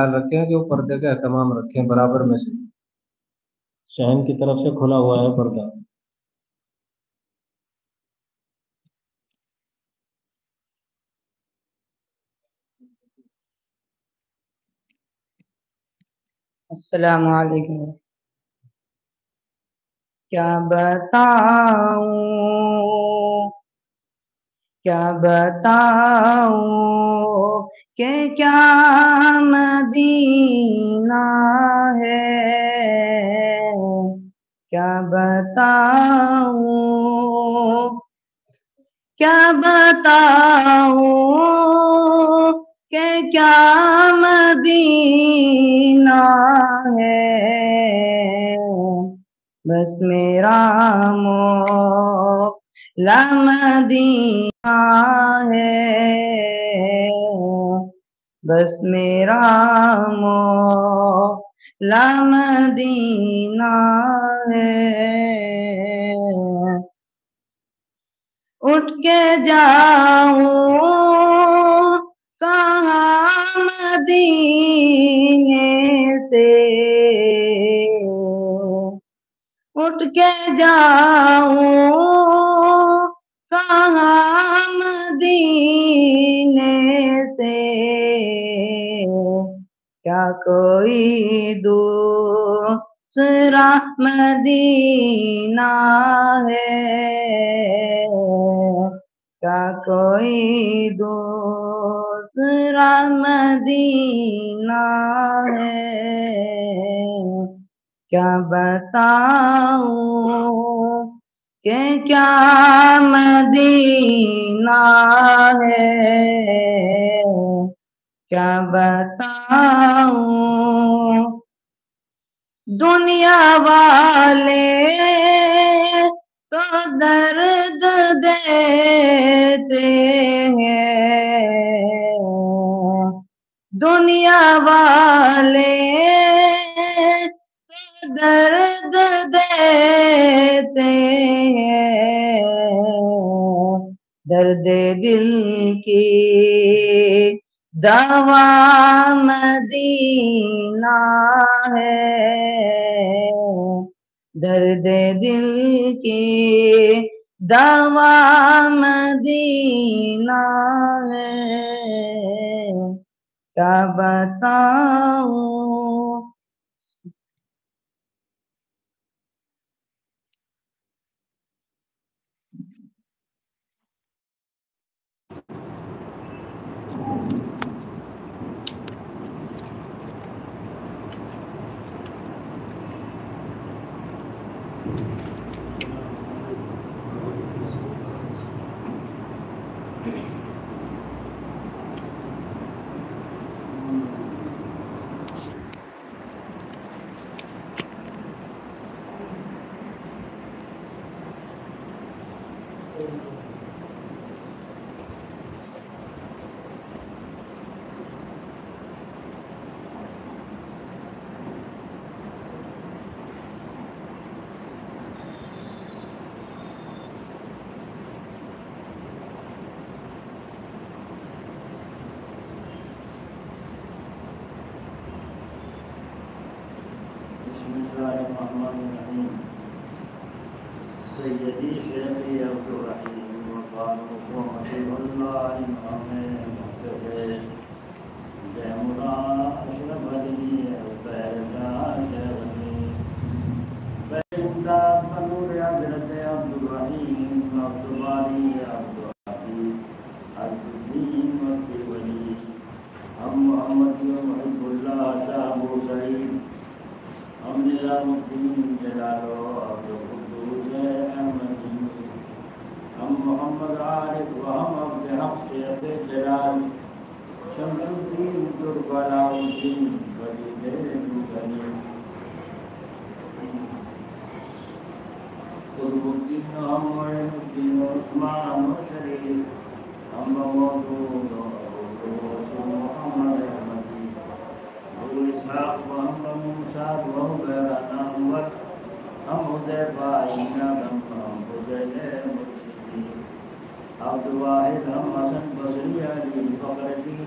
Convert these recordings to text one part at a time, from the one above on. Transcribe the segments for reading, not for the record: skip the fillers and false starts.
خیال رکھیں کہ وہ پردے کا اہتمام رکھیں برابر میں سے. شہن کی طرف سے کھلا ہوا ہے پردہ. السلام علیکم. کیا بتاؤں کہ کیا مدینہ ہے. کیا بتاؤں کہ کیا مدینہ ہے. بس میرا مولا مدینہ ہے. بس میرا مولا مدینہ ہے. اٹھ کے جاؤں کہاں مدینے سے. اٹھ کے جاؤں کہاں مدینے سے. کیا کوئی دوسرا مدینہ ہے. کیا کوئی دوسرا مدینہ ہے. کیا بتاؤں کہ کیا مدینہ ہے. کیا بتاؤں دنیا والے تو درد دیتے ہیں. دنیا والے درد دیتے ہیں. درد دل کی دوا مدینہ ہے. درد دل کی دوا مدینہ ہے. کیا بتاؤں بسم اللہ الرحمن الرحیم. سیدی شیخی عبدالرحیم وفاروق وحشب اللہ امام محتفظ جہمنا اشرف علی بیدہ شیخی بیداد بنور حضرت عبدالرحیم عبدالباری عبدالحبی عبدالدین وقت ولی ہم محمد محب اللہ صاحب سعید ہم نظام الدین جلالو عبد القدوس احمدی ہم محمد عارف وہم عبد حق شیخ جلال شمس الدین تربلا الدین فرید دوغنی قطب الدین ہم معین الدین عثمان و شریف ہم موجود محمد احمدی ابو اسحاق محمد موسیٰ وغیرہ وقت ہم حذیفہ ہم فضیل مرشدی عبد واحد ہم حسن بصری علی فخر علی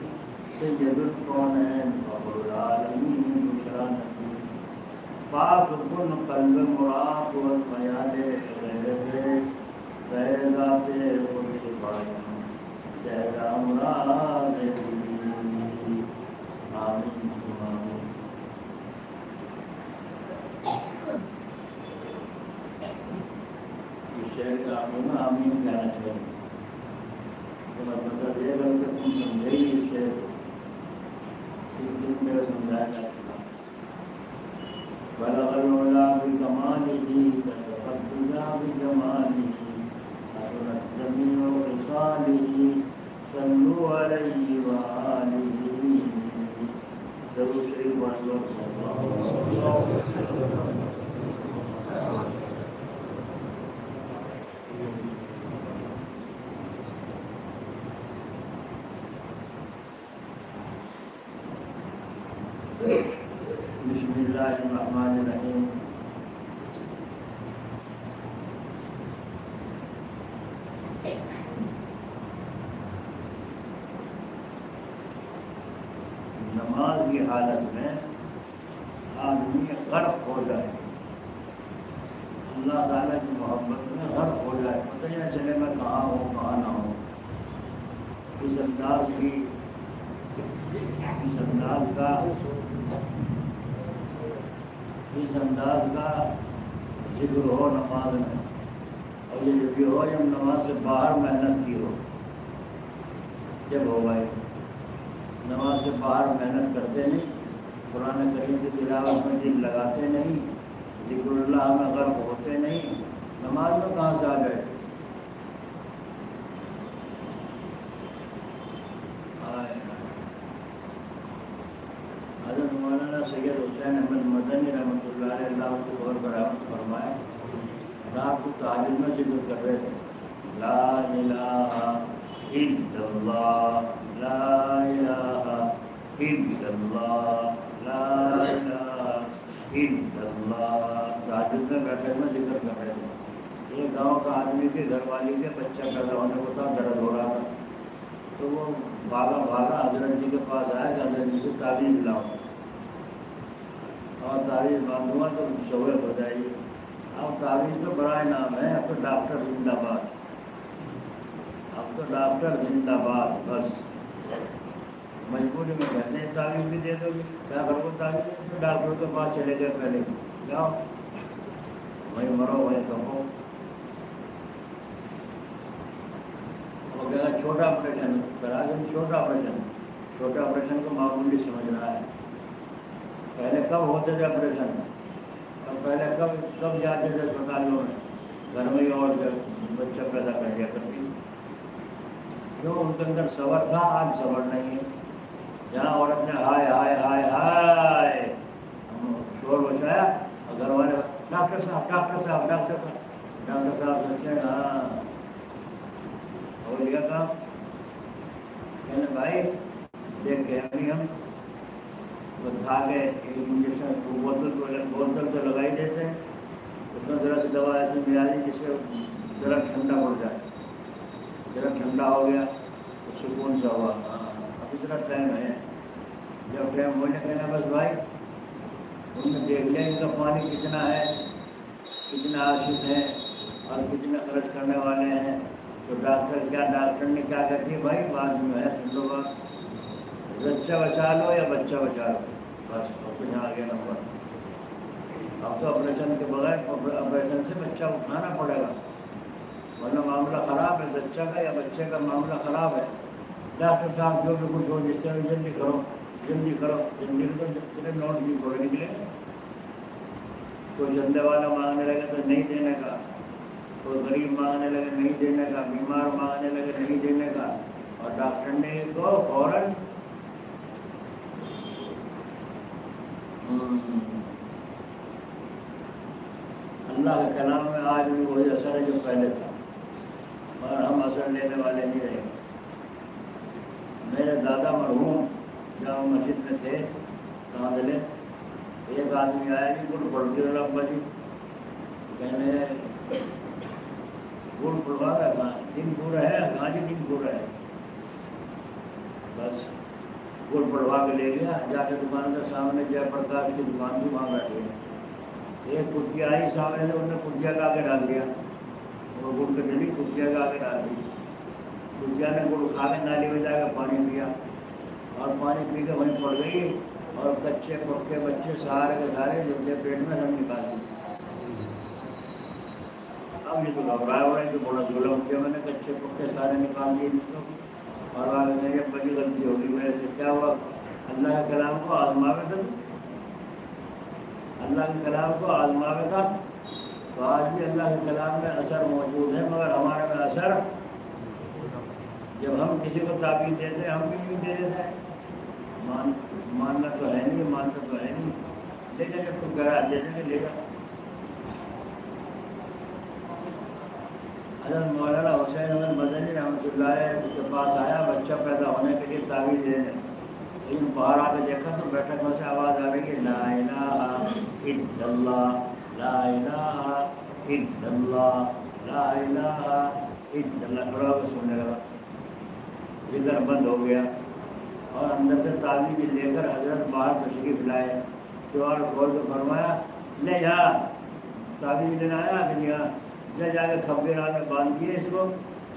سید الکونین فخر کن قلب مراد والخیال غیر پیش غیر ذات خود شفایم چہرہ مراد دلی آمین ثم آمین. یہ شعر کا آمین کہنا چاہیے. مطلب یہ لوگ کہ تم سمجھے ہی اس شعر کو میرا سمجھایا جا چکا. بلغ العلا بکمالہ صدقت الدجا بجمالہ حسنت جمیع خصالہ صلوا علیہ وآلہ. درود شریف پڑھ لو. بسم اللہ الرحمن الرحیم. نماز کی حالت میں آدمی غرق ہو جائے, اللہ تعالیٰ کی محبت میں غرق ہو جائے, پتہ نہ چلے میں کہاں ہوں کہاں نہ ہوں. اس انداز کا ذکر ہو نماز میں, اور یہ جو بھی ہو جب نماز سے باہر محنت کی ہو, جب ہو گئے نماز سے باہر محنت کرتے نہیں, قرآن کریم کی تلاوت میں دل لگاتے نہیں, ذکر اللہ میں غرق ہوتے نہیں, نماز میں کہاں سے آ گئے. حضرت مولانا سید حسین احمد مدنی رحمۃ اللہ علیہ اللہ کو غور برآمد فرمائے, رات کو تہجد میں ذکر کر رہے تھے, لا الہ الا اللہ لا الہ الا اللہ لا الہ الا اللہ. تہجد میں بیٹھے میں ذکر کر رہے تھے. ایک گاؤں کا آدمی کے گھر والی کے بچہ پیدا ہونے کو تھا, درد ہو رہا تھا, تو وہ بھاگا حضرت جی کے پاس آیا کہ حضرت جی سے تعویذ لاؤ اور تعویذ باندھوں گا تو سہولت ہو جائے گی. اب تعویذ تو بڑا نام ہے, اب تو ڈاکٹر زندہ باد, اب تو ڈاکٹر زندہ باد. بس مجبوری میں کہتے ہیں تعویذ بھی دے دو گے, کیا کرو تعویذ, تو ڈاکٹر کے پاس چلے گئے, پہلے جاؤ وہیں مرو وہیں کہو. وہ کہا چھوٹا آپریشن کرا دیں, چھوٹا آپریشن کو معمولی سمجھ رہا ہے. پہلے کب ہوتے تھے آپریشن, اور پہلے کب جاتے تھے اسپتالوں میں, گھر میں اور جب بچہ پیدا کر دیا کرتی. کیوں, ان کے اندر صبر تھا, آج صبر نہیں ہے. جہاں عورت نے ہائے ہائے ہائے ہائے شور بچایا, اور گھر والے ڈاکٹر صاحب سوچے ہاں ہو گیا کام. کہنے بھائی دیکھ کے ہم وہ تھا کہ ایک انجیکشن بوتل تو لگائی دیتے ہیں, اس میں ذرا سی دوا ایسی ملا دی جس سے ذرا ٹھنڈا پڑ جائے, ذرا ٹھنڈا ہو گیا تو سکون سا ہوا. ہاں اب اتنا ٹائم ہے, جب ٹائم ہونے کہنا بس بھائی ان میں دیکھ لیں ان کا پانی کتنا ہے, کتنے عاشق ہیں اور کتنے خرچ کرنے والے ہیں. تو ڈاکٹر نے کیا کہتی ہے بھائی بعد میں ہے سن لو بات, بچہ بچا لو یا بچہ بچا لو, بس اب تو یہاں آ گیا نمبر. اب تو آپریشن کے بغیر آپریشن سے بچہ اٹھانا پڑے گا, ورنہ معاملہ خراب ہے, بچہ کا یا بچے کا معاملہ خراب ہے. ڈاکٹر صاحب جو بھی کچھ ہو جس سے جلدی کرو تو جتنے نوٹ بھی تھوڑے نکلے. کوئی چندے والا مانگنے لگے تو نہیں دینے کا, کوئی غریب مانگنے لگے نہیں دینے کا, بیمار مانگنے لگے نہیں دینے کا. اور ڈاکٹر نے تو فوراً اللہ کے کلام میں آج بھی وہی اثر ہے جو پہلے تھا, اور ہم اثر لینے والے نہیں رہے. میرے دادا مرحوم جامع مسجد میں تھے, کہاں دلے ایک آدمی آیا جی گڑ پڑتی ابا جی, کہنے گڑ پڑوا رہا ہے, دن پورا ہے, کہاں جی دن پورا ہے. بس گڑ پڑوا کے لے گیا, جا کے دکان کے سامنے جے پرکاش کی دکان تھی وہاں بیٹھے. ایک کتیا آئی سامنے سے، انہوں نے کتیا کا آگے ڈال دیا، وہ گڑ کے ڈلی کتیا کا آگے ڈال دی، کتیا نے گڑ کھا کے نالی میں جا کے پانی پیا، اور پانی پی کے وہیں پڑ گئی، اور کچے پکے بچے سارے کے سارے جو تھے پیٹ میں سب نکال دی۔ اب یہ تو گھبرایا ہوا ہے، تو بڑا ظلم کیا میں نے، کچے پکے سارے نکال دیے تو، اور آگے میری بڑی غلطی ہوگی میرے سے، کیا ہوا؟ اللہ کے کلام کو آزماوے تھا، اللہ کے کلام کو آزماوے تھا، تو آج بھی اللہ کے کلام میں اثر موجود ہے، مگر ہمارے میں اثر، جب ہم کسی کو تعبیر دیتے ہیں ہم بھی نہیں دے دیتے ہیں، ماننا تو ہے نہیں، مانتا تو ہے نہیں، لیکن جب تو گرا دے دیں گے لے گا۔ حضرت مولانا حسین احمد مدنی رحمۃ اللہ علیہ کے پاس آیا بچہ پیدا ہونے کے لیے تعویذ دینے، لیکن باہر آ کے دیکھا تو بیٹھک میں سے آواز آ رہی ہے لا الہ الا اللہ، لا الہ الا اللہ، لا الہ الا اللہ، کھڑا ہو کے سننے لگا، ذکر بند ہو گیا، اور اندر سے تعویذ لے کر حضرت باہر تشریف لائے، کیوار کھول کے فرمایا لے جا، تعویذ لینا آیا کہ یہاں جا کے کھبے رات میں باندھ دیے اس کو،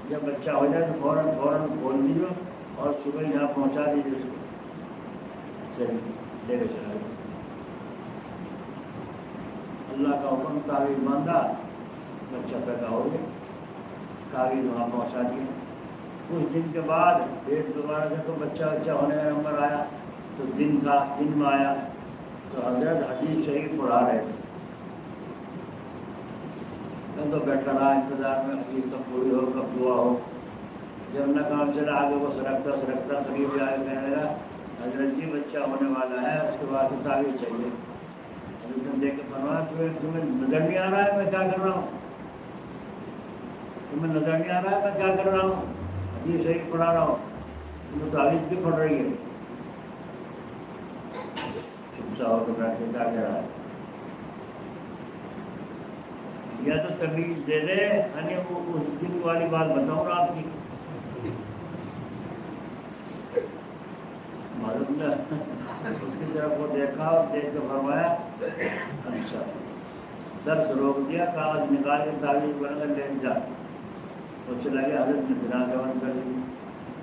جب بچہ ہو جائے تو فوراً کھول دیجیے اور صبح یہاں پہنچا دیجیے اس کو، صحیح لے کے چلا گیا۔ اللہ کا حکم، تعویذ باندھا، بچہ پیدا ہو گیا، تعویذ وہاں پہنچا دیا۔ کچھ دن کے بعد پھر دوبارہ سے کوئی بچہ ہونے کا نمبر آیا، تو دن تھا، دن میں آیا تو حضرت حدیث شریف پڑھا رہے تھے، میں تو بیٹھا رہا انتظار میں حدیث کب پوری ہو، کب دعا ہو، جب نہ کام چلا آگے وہ سرکتا قریب آ کے کہنے لگا حضرت جی بچہ ہونے والا ہے، اس کے بعد تعویذ چاہیے۔ حضرت نے دیکھ کے فرمایا تمہیں نظر نہیں آ رہا ہے میں کیا کر رہا ہوں؟ تمہیں نظر نہیں آ رہا ہے میں کیا کر رہا ہوں؟ حدیث شریف پڑھا رہا ہوں، تمہیں تعویذ کیوں پڑھ رہی ہے؟ چپ سا ہو کے بیٹھ کے کیا کہہ رہا ہے؟ یا تو تمیز دے دے، یعنی وہ اس دن والی بات بتاؤں رات کی، معلوم ہے اس کی طرف وہ دیکھا اور دیکھ کے فرمایا اچھا، درس روک دیا، کاغذ نکال کے تعویذ بن کر لے جا، وہ چلا گیا۔ حضرت نے بنا کے بند کر دی۔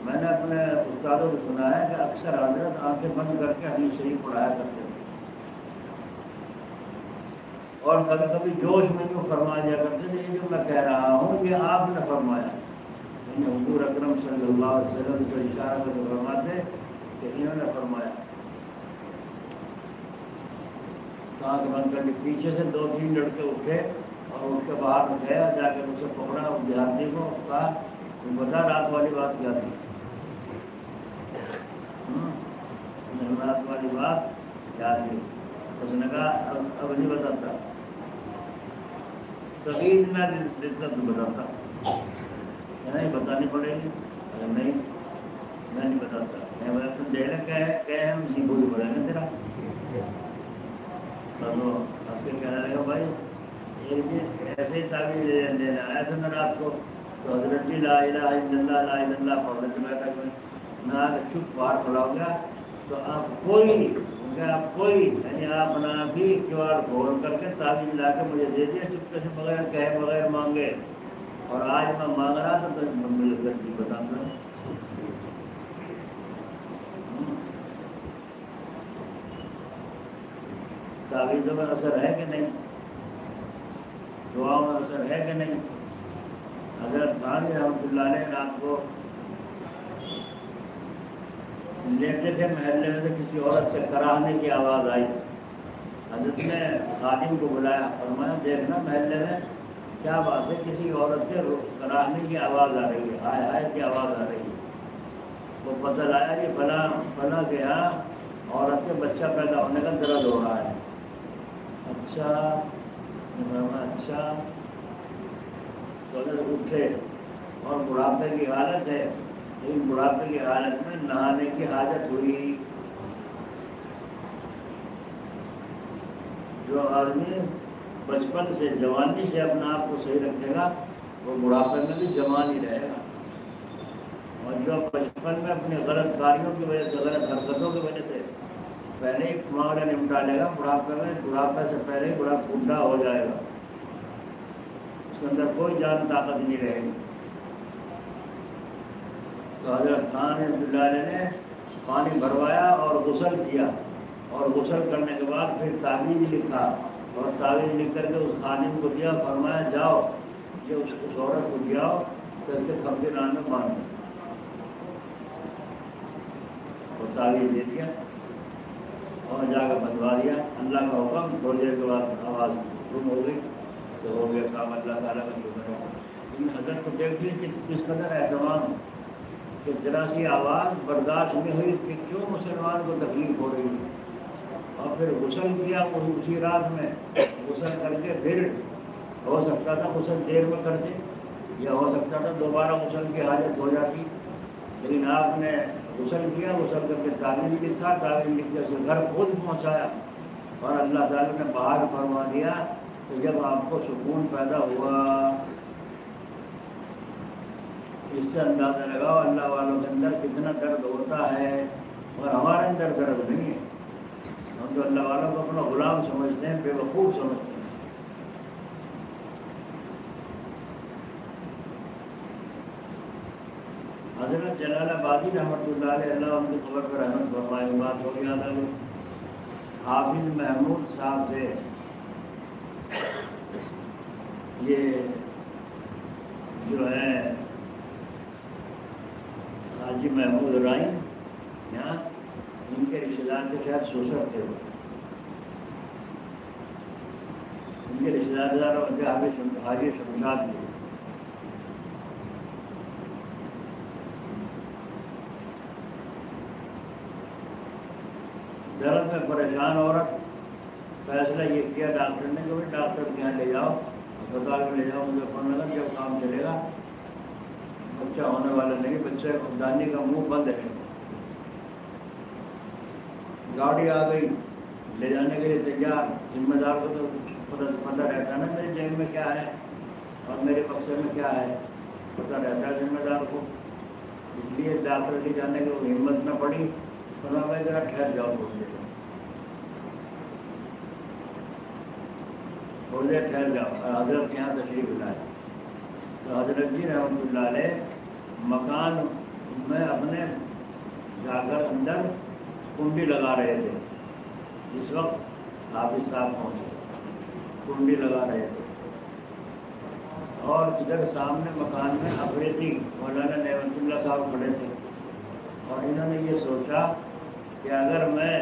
میں نے اپنے استادوں کو سنا ہے کہ اکثر حضرت آنکھیں بند کر کے حدیث شریف پڑھایا کرتے تھے، اور کبھی کبھی جوش میں جو فرما دیا کرتے تھے، یہ جو میں کہہ رہا ہوں یہ آپ نے فرمایا، یعنی حضور اکرم صلی اللہ علیہ وسلم کو اشارہ کر کے فرماتے کہ انہوں نے فرمایا۔ تو آنکھ بند کر کے پیچھے سے 2-3 لڑکے اٹھے اور اٹھ کے باہر گیا، جا کے اسے پکڑا اور دیہاتی کو کہا تم بتا رات والی بات کیا تھی؟ رات والی بات کیا تھی؟ اس نے کہا اب نہیں بتاتا، تقید میں دیتا تو بتاتا، نہیں بتانی پڑے گی، اگر نہیں میں نہیں بتاتا، میں بتا تم دینے کہ ہم نہیں بولی پڑیں گے تیرا، تو ہنس کے کہنے لگا بھائی ایک دن ایسے ہی تعویذ لینے آیا تھا میں رات کو، تو حضرت جی لا الہ الا اللہ لا الہ الا اللہ پڑھ لیتے بیٹھک میں، میں آ کے چپ باہر کھڑا ہو گیا، تو آپ کوئی یعنی آپ نا بھی کیوار کھول کر کے تعویذ لا کے مجھے دے دیا چپکے سے، بغیر کہے بغیر مانگے، اور آج میں مانگ رہا تھا تو مجھے ترتیب بتاؤں گا۔ تعویذوں میں اثر ہے کہ نہیں؟ دعاؤں میں اثر ہے کہ نہیں؟ حضرت تھانوی رحمۃ اللہ علیہ رات کو لیتے تھے، محلے میں سے کسی عورت کے کراہنے کی آواز آئی، حضرت نے خادم کو بلایا، فرمایا دیکھنا محلے میں کیا بات ہے، کسی عورت کے کراہنے کی آواز آ رہی ہے، ہائے ہائے کی آواز آ رہی ہے۔ وہ پتہ لایا کہ فلاں کے یہاں عورت کے بچہ پیدا ہونے کا درد ہو رہا ہے۔ اچھا اچھا، تو حضرت اٹھے، اور بڑھاپے کی حالت ہے، لیکن بڑھاپے کی حالت میں نہانے کی حاجت ہوئی۔ جو آدمی بچپن سے جوانی سے اپنا آپ کو صحیح رکھے گا وہ بڑھاپے میں بھی جوان ہی رہے گا، اور جو بچپن میں اپنی غلط کاریوں کی وجہ سے، غلط حرکتوں کی وجہ سے پہلے ہی معاملہ نمٹا لے گا، بڑھاپے سے پہلے ہی بڑا بوڑھا ہو جائے گا، اس کے اندر کوئی جان طاقت نہیں رہے گی۔ تو حضرت خان رحمۃ اللہ علیہ نے پانی بھروایا اور غسل کیا، اور غسل کرنے کے بعد پھر تعویذ لکھا، اور تعویذ لکھ کر کے اس خادم کو دیا، فرمایا جاؤ یہ اس عورت کو دیا تو اس کے کھمبے ران میں باندھ دو، اور تعویذ دے دیا اور جا کر بندوا دیا۔ اللہ کا حکم، تھوڑی دیر کے بعد آواز گم ہو گئی تو ہو گیا کام، اللہ تعالیٰ کا شکر ہے۔ ان حضرت کو دیکھیے کہ کس قدر اہتمام کہ ذرا سی آواز برداشت نہیں ہوئی کہ کیوں مسلمان کو تکلیف ہو رہی ہے، اور پھر غسل کیا اسی رات میں، غسل کر کے پھر ہو سکتا تھا غسل دیر میں کرتے، یا ہو سکتا تھا دوبارہ غسل کی حاجت ہو جاتی، لیکن آپ نے غسل کیا، غسل کر کے تعویذ لکھا، تعویذ لکھ کے اسے گھر خود پہنچایا، اور اللہ تعالیٰ نے بحال فرما دیا۔ تو جب آپ کو سکون پیدا ہوا، اس سے اندازہ لگاؤ اللہ والوں کے اندر کتنا درد ہوتا ہے، اور ہمارے اندر درد نہیں ہے۔ ہم تو اللہ والوں کو اپنا غلام سمجھتے ہیں، بے وقوف سمجھتے ہیں۔ حضرت جلال آبادی رحمۃ اللہ علیہ، اللہ ان کی قبر پر رحمت فرمائے، بات ہو گیا تھا حافظ محمود صاحب سے یہ جو ہے حاجی محمود رائن، یہاں ان کے رشتے دار تھے، شاید سوسر تھے، ان کے رشتے دار حاجی شمشاد تھے۔ درد میں پریشان عورت، فیصلہ یہ کیا ڈاکٹر نے کہ ڈاکٹر کے یہاں لے جاؤ، اسپتال میں لے جاؤ، مجھے فون لگا جب کام چلے گا، بچہ ہونے والا نہیں، بچے دانی کا منہ بند ہے۔ گاڑی آ گئی لے جانے کے لیے تیار، ذمہ دار کو تو پتہ رہتا نا میرے جیب میں کیا ہے اور میرے بکسے میں کیا ہے، پتہ رہتا ہے ذمہ دار کو، اس لیے ڈاکٹر کے جانے کی وہ ہمت نہ پڑی، فرمایا بھائی ذرا ٹھہر جاؤ تھوڑی دیر، تھوڑی دیر ٹھہر جاؤ، اور حضرت کے یہاں تشریف لائے۔ تو حضرت جی رحمۃ اللہ علیہ مکان میں اپنے جا کر اندر کنڈی لگا رہے تھے، اس وقت حافظ صاحب پہنچے، کنڈی لگا رہے تھے، اور ادھر سامنے مکان میں افریقی مولانا نعمت اللہ صاحب کھڑے تھے، اور انہوں نے یہ سوچا کہ اگر میں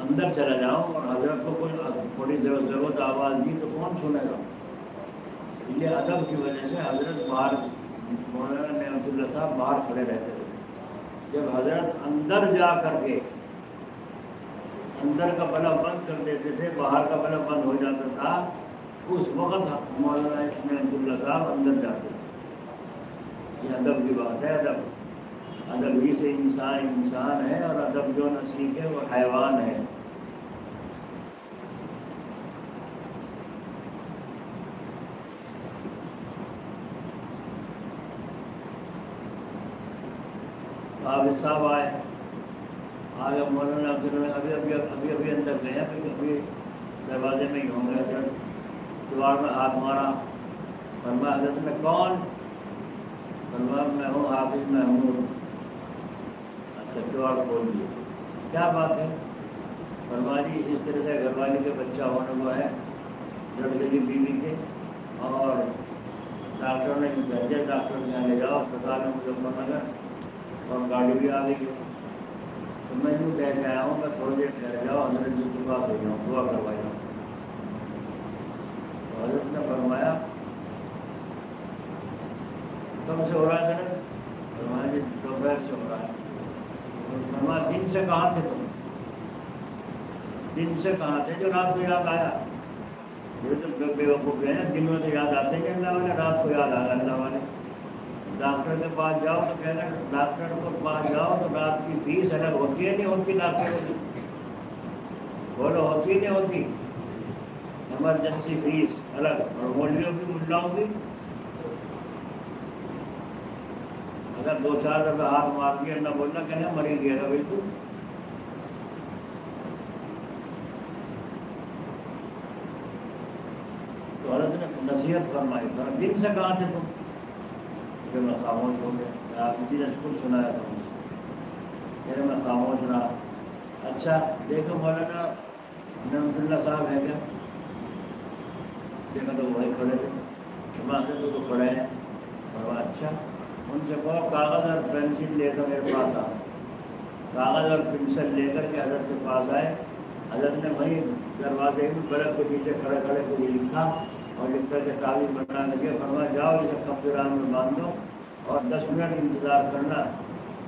اندر چلا جاؤں اور حضرت کو کوئی تھوڑی ضرورت آواز دی تو کون سنے گا، اس لیے ادب کی وجہ سے حضرت باہر، مولانا نعمت اللہ صاحب باہر کھڑے رہتے تھے۔ جب حضرت اندر جا کر کے اندر کا بلب بند کر دیتے تھے، باہر کا بلب بند ہو جاتا تھا، اس وقت مولانا نعمت اللہ صاحب اندر جاتے تھے۔ یہ ادب کی بات ہے، ادب ہی سے انسان انسان ہے، اور ادب جو نہ سیکھے وہ حیوان ہے۔ حافظ صاحب آئے، آگے مولانا ابھی اندر گئے، ابھی دروازے میں ہی ہوں گے، حضرت دیوار میں ہاتھ مارا، فرمایا حضرت میں کون؟ فرمایا میں ہوں حافظ محمود۔ اچھا، دیوار کھول دیے، کیا بات ہے؟ فرمایا جی اس طرح سے گھر والی کے بچہ ہونے کو ہے، لڑکے کی بیوی کے، اور ڈاکٹر نے بھیجا، ڈاکٹر کے یہاں لے جاؤ، اسپتال میں مظفر نگر، اور گاڑی بھی آ گئی ہے، تو میں یوں کہہ کے آیا ہوں میں تھوڑی دیر ٹھہر جاؤ، حضرت جی کے پاس ہو جاؤں، دعا کروائی ہوں۔ تو حضرت نے فرمایا کب سے ہو رہا ہے درد؟ فرمایا جی دوپہر سے ہو رہا ہے۔ فرمایا دن سے کہاں تھے تم؟ دن سے کہاں تھے جو رات کو یاد آیا؟ یہ تو بے وقوف ہیں، دن میں تو یاد آتے ہیں اللہ والے، رات کو یاد آ رہا اللہ والے۔ ڈاکٹر کے پاس جاؤ تو کہنا، ڈاکٹر کے پاس جاؤ تو رات کی فیس الگ ہوتی ہے نہیں ہوتی ڈاکٹروں کی؟ بولو ہوتی نہیں ہوتی؟ ایمرجنسی فیس الگ، اور مولویوں کی ملاؤں کی اگر 2-4 دفعہ ہاتھ مار کے نہ بولنا کہ نہیں مری گیا گا بالکل. تو حضرت نے نصیحت فرمائی. دن سے کہاں تھے تم؟ کہ میں خاموش ہو گیا. آپ جی نے کچھ سنایا تھا مجھ سے، کہ میں خاموش رہا. اچھا دیکھو مولانا نعمت اللہ صاحب ہیں کیا؟ دیکھا تو وہی کھڑے تھے. وہاں سے تو کھڑے ہیں. اور اچھا ان سے کہو کاغذ اور پینسل لے کر میرے پاس آؤ. کاغذ اور پینسل لے کر کے حضرت کے پاس آئے. حضرت نے وہیں دروازے میں برف کے نیچے کھڑے کھڑے کو لکھا اور لکھ کر کے تعویذ بنا لگے. فرمایا جاؤ اسے کپڑان میں باندھ دو اور 10 منٹ انتظار کرنا.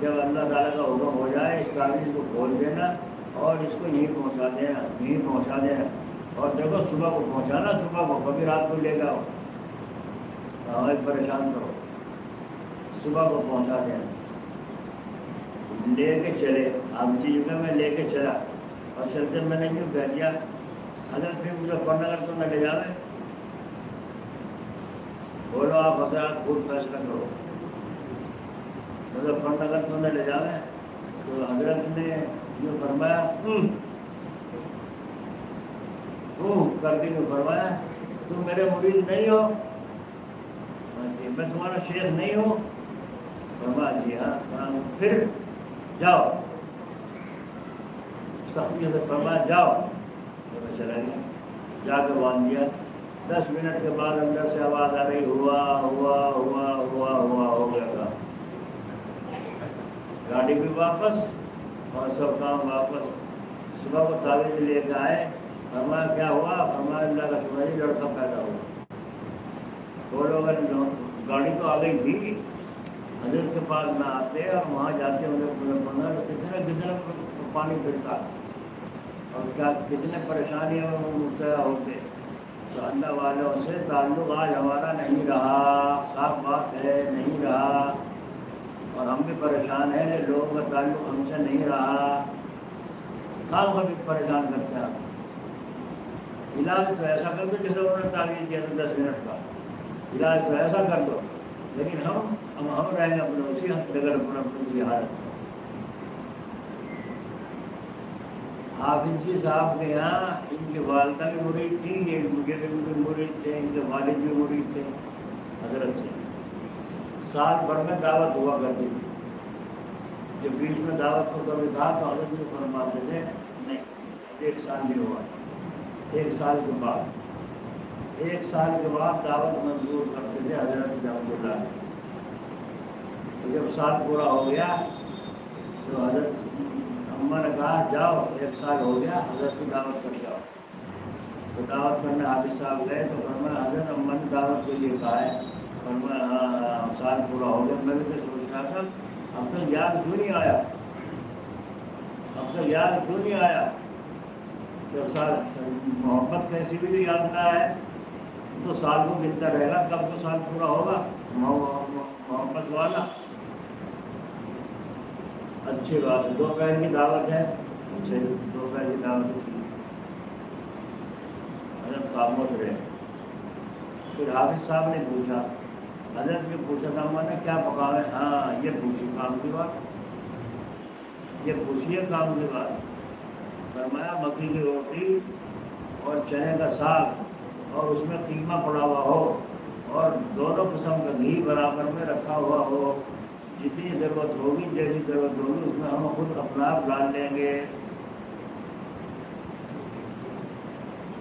جب اللہ تعالیٰ کا حکم ہو جائے اس تعویذ کو کھول دینا اور اس کو یہیں پہنچا دینا، یہیں پہنچا دینا. اور دیکھو صبح کو پہنچانا، صبح کو کبھی رات کو لے جاؤ. ہمیں پریشان کرو، صبح کو پہنچا دینا. لے کے چلے. آپ جی میں لے کے چلا اور چلتے میں نے یوں کہہ دیا حضرت پھر مظفر نگر تو نہ لے جاوے. بولو آپ حضرات خود فیصلہ کرو. مظفر نگر تو نہ لے جاوے. تو حضرت نے یوں فرمایا کر کے فرمایا تم میرے مرید نہیں ہو؟ میں تمہارا شیخ نہیں ہوں؟ فرمایا جی ہاں. پھر جاؤ. سختی سے فرمایا جاؤ. تو میں چلا گیا. جا کر باندھ دیا. 10 منٹ کے بعد اندر سے آواز آ رہی ہوا ہوا ہوا ہوا ہوا ہو گیا تھا. گاڑی بھی واپس اور سب کام واپس. صبح کو تعویذ لے کے آئے. فرمایا کیا ہوا؟ فرمایا اللہ کا شکر ہے لڑکا پیدا ہوا. بولو اگر گاڑی تو آ گئی تھی حضرت کے پاس نہ آتے اور وہاں جاتے انہیں پڑھنا تو کتنے پانی پھرتا اور کیا کتنے پریشانیوں میں مبتلا ہوتے. تو اللہ والوں سے تعلق آج ہمارا نہیں رہا. صاف بات ہے نہیں رہا. اور ہم بھی پریشان ہیں کہ لوگوں کا تعلق ہم سے نہیں رہا. کام کو بھی پریشان کرتے ہیں. علاج تو ایسا کر دو جیسے انہوں نے تعویذ کیا تھا 10 منٹ کا. علاج تو ایسا کر دو. لیکن ہم رہیں گے اپنے اسی ڈگر پر اپنی اسی حالت. حافظ جی صاحب کے یہاں ان کی والدہ بھی مرید تھی، یہ بھی مرید تھے، ان کے والد بھی مرید تھے حضرت سے. سال بھر میں دعوت ہوا کرتی تھی. جب بیچ میں دعوت کو کبھی کہا تو حضرت بھی فرماتے تھے نہیں 1 سال نہیں ہوا. 1 سال کے بعد دعوت منظور کرتے تھے حضرت رحمۃ اللہ. تو جب سال پورا ہو گیا تو حضرت اماں نے کہا جاؤ 1 سال ہو گیا حضرت کی دعوت کر جاؤ. تو دعوت کرنے حافظ صاحب گئے تو فرمایا حضرت اماں نے دعوت کے لیے کہا ہے. فرمایا ہاں سال پورا ہو گیا. میں بھی تو سوچ رہا تھا اب تک یاد کیوں نہیں آیا، اب تک یاد کیوں نہیں آیا. جب سال محبت کیسی بھی نہیں یاد نہ ہے تو سال کو گنتا رہے گا کب تو سال پورا ہوگا. محبت والا اچھی بات ہے. 2 پہر کی دعوت ہے. 2 پہر کی دعوت ہے. حضرت خاموش رہے. پھر حافظ صاحب نے پوچھا، حضرت نے پوچھا تھا میں نے کیا پکاوے؟ ہاں یہ پوچھی کام کی بات، یہ پوچھیے کام کی بات. فرمایا مکئی کی روٹی اور چنے کا ساگ اور اس میں قیمہ پڑا ہوا ہو اور دونوں قسم کا گھی برابر میں رکھا ہوا ہو. جتنی ضرورت ہوگی جیسی ضرورت ہوگی اس میں ہم خود اپنا آپ ڈال لیں گے.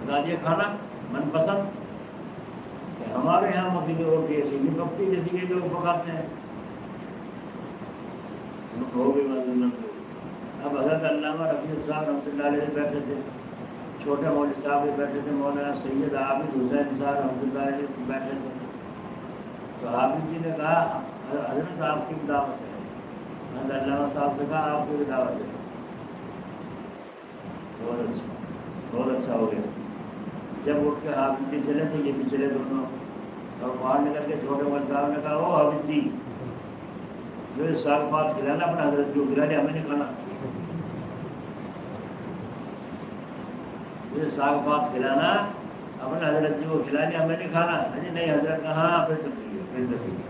بتائیے کھانا من پسند کہ ہمارے یہاں مکئی کی روٹی ایسی نہیں پکتی جیسی یہ لوگ پکاتے ہیں. ہوگی مطلب. اب حضرت علامہ رفیع صاحب رحمۃ اللہ علیہ بیٹھے تھے، چھوٹے مولوی صاحب بھی بیٹھے تھے، مولانا سید عابد حسین صاحب رحمۃ اللہ علیہ بیٹھے تھے. تو حافظ جی نے کہا حضرت آپ کی دعوت ہے. حضرت علامہ صاحب سے کہا آپ کی بھی دعوت ہے. بہت اچھا ہو گیا. جب اٹھ کے حافظ جی چلے تھے یہ بھی چلے دونوں اور باہر نکل کے چھوٹے مولوی صاحب نے کہا او حافظ جی جو ساگ پات کھلانا اپنا حضرت جو کھلا دیا ہمیں نہیں کھانا. مجھے ساگ پات کھلانا اپنا حضرت جی کو کھلا دیا ہمیں نہیں کھانا. نہیں حضرت کہاں پھر تو ٹھیک ہے.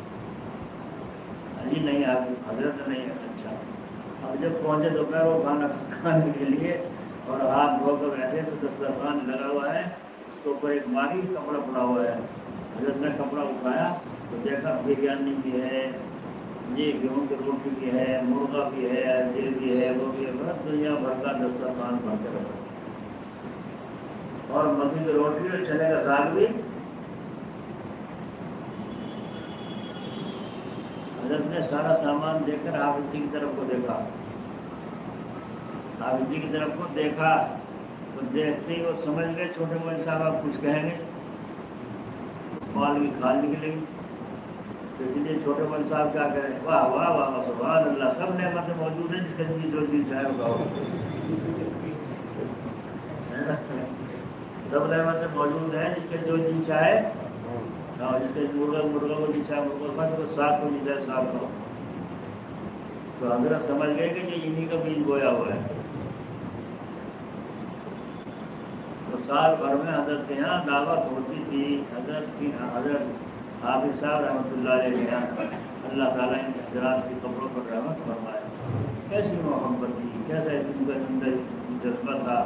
جی نہیں حضرت نہیں. اچھا. اب جب پہنچے دوپہر وہ کھانا کھانے کے لیے اور ہاتھ دھو کر بیٹھے تو دسترخوان لگا ہوا ہے, اس کے اوپر ایک باریک کپڑا پڑا ہوا ہے. حضرت نے کپڑا اٹھایا تو دیکھا بریانی بھی ہے, جی گیہوں کی روٹی بھی ہے, مرغا بھی ہے, یہ بھی ہے, وہ بھی ہے, بس دنیا بھر کا دسترخوان بھر کے رکھا, اور مکئی کی روٹی اور چنے کا ساگ بھی. حضرت نے سارا سامان دیکھ کر حافظ جی کی طرف کو دیکھا. حافظ جی کی طرف کو دیکھا تو دیکھتے ہی وہ سمجھ گئے چھوٹے مولانا صاحب آپ کچھ کہیں گے, بال کی کھال نکلے گی. تو اس لیے چھوٹے مولانا صاحب کیا کہیں, واہ واہ واہ سبحان اللہ, سب نعمتیں موجود ہیں, جس کا جو چیز چاہے وہ کھاؤ. سب نعمتیں موجود ہیں, جس کا جو چیز چاہے جس کے مرغا کو جی چاہے مرغا کھا, تو ساگ کو جی چاہے ساگ کھاؤ. تو حضرت سمجھ گئے کہ یہ انہیں کا بیج بویا ہوا ہے. تو سال بھر میں حضرت کے یہاں دعوت ہوتی تھی. حضرت حافظ صاحب رحمۃ اللہ علیہ کے یہاں اللہ تعالیٰ ان حضرات کی قبروں پر رحمت فرمائے. کیسی محبت تھی, کیسا ان کا اندر جذبہ تھا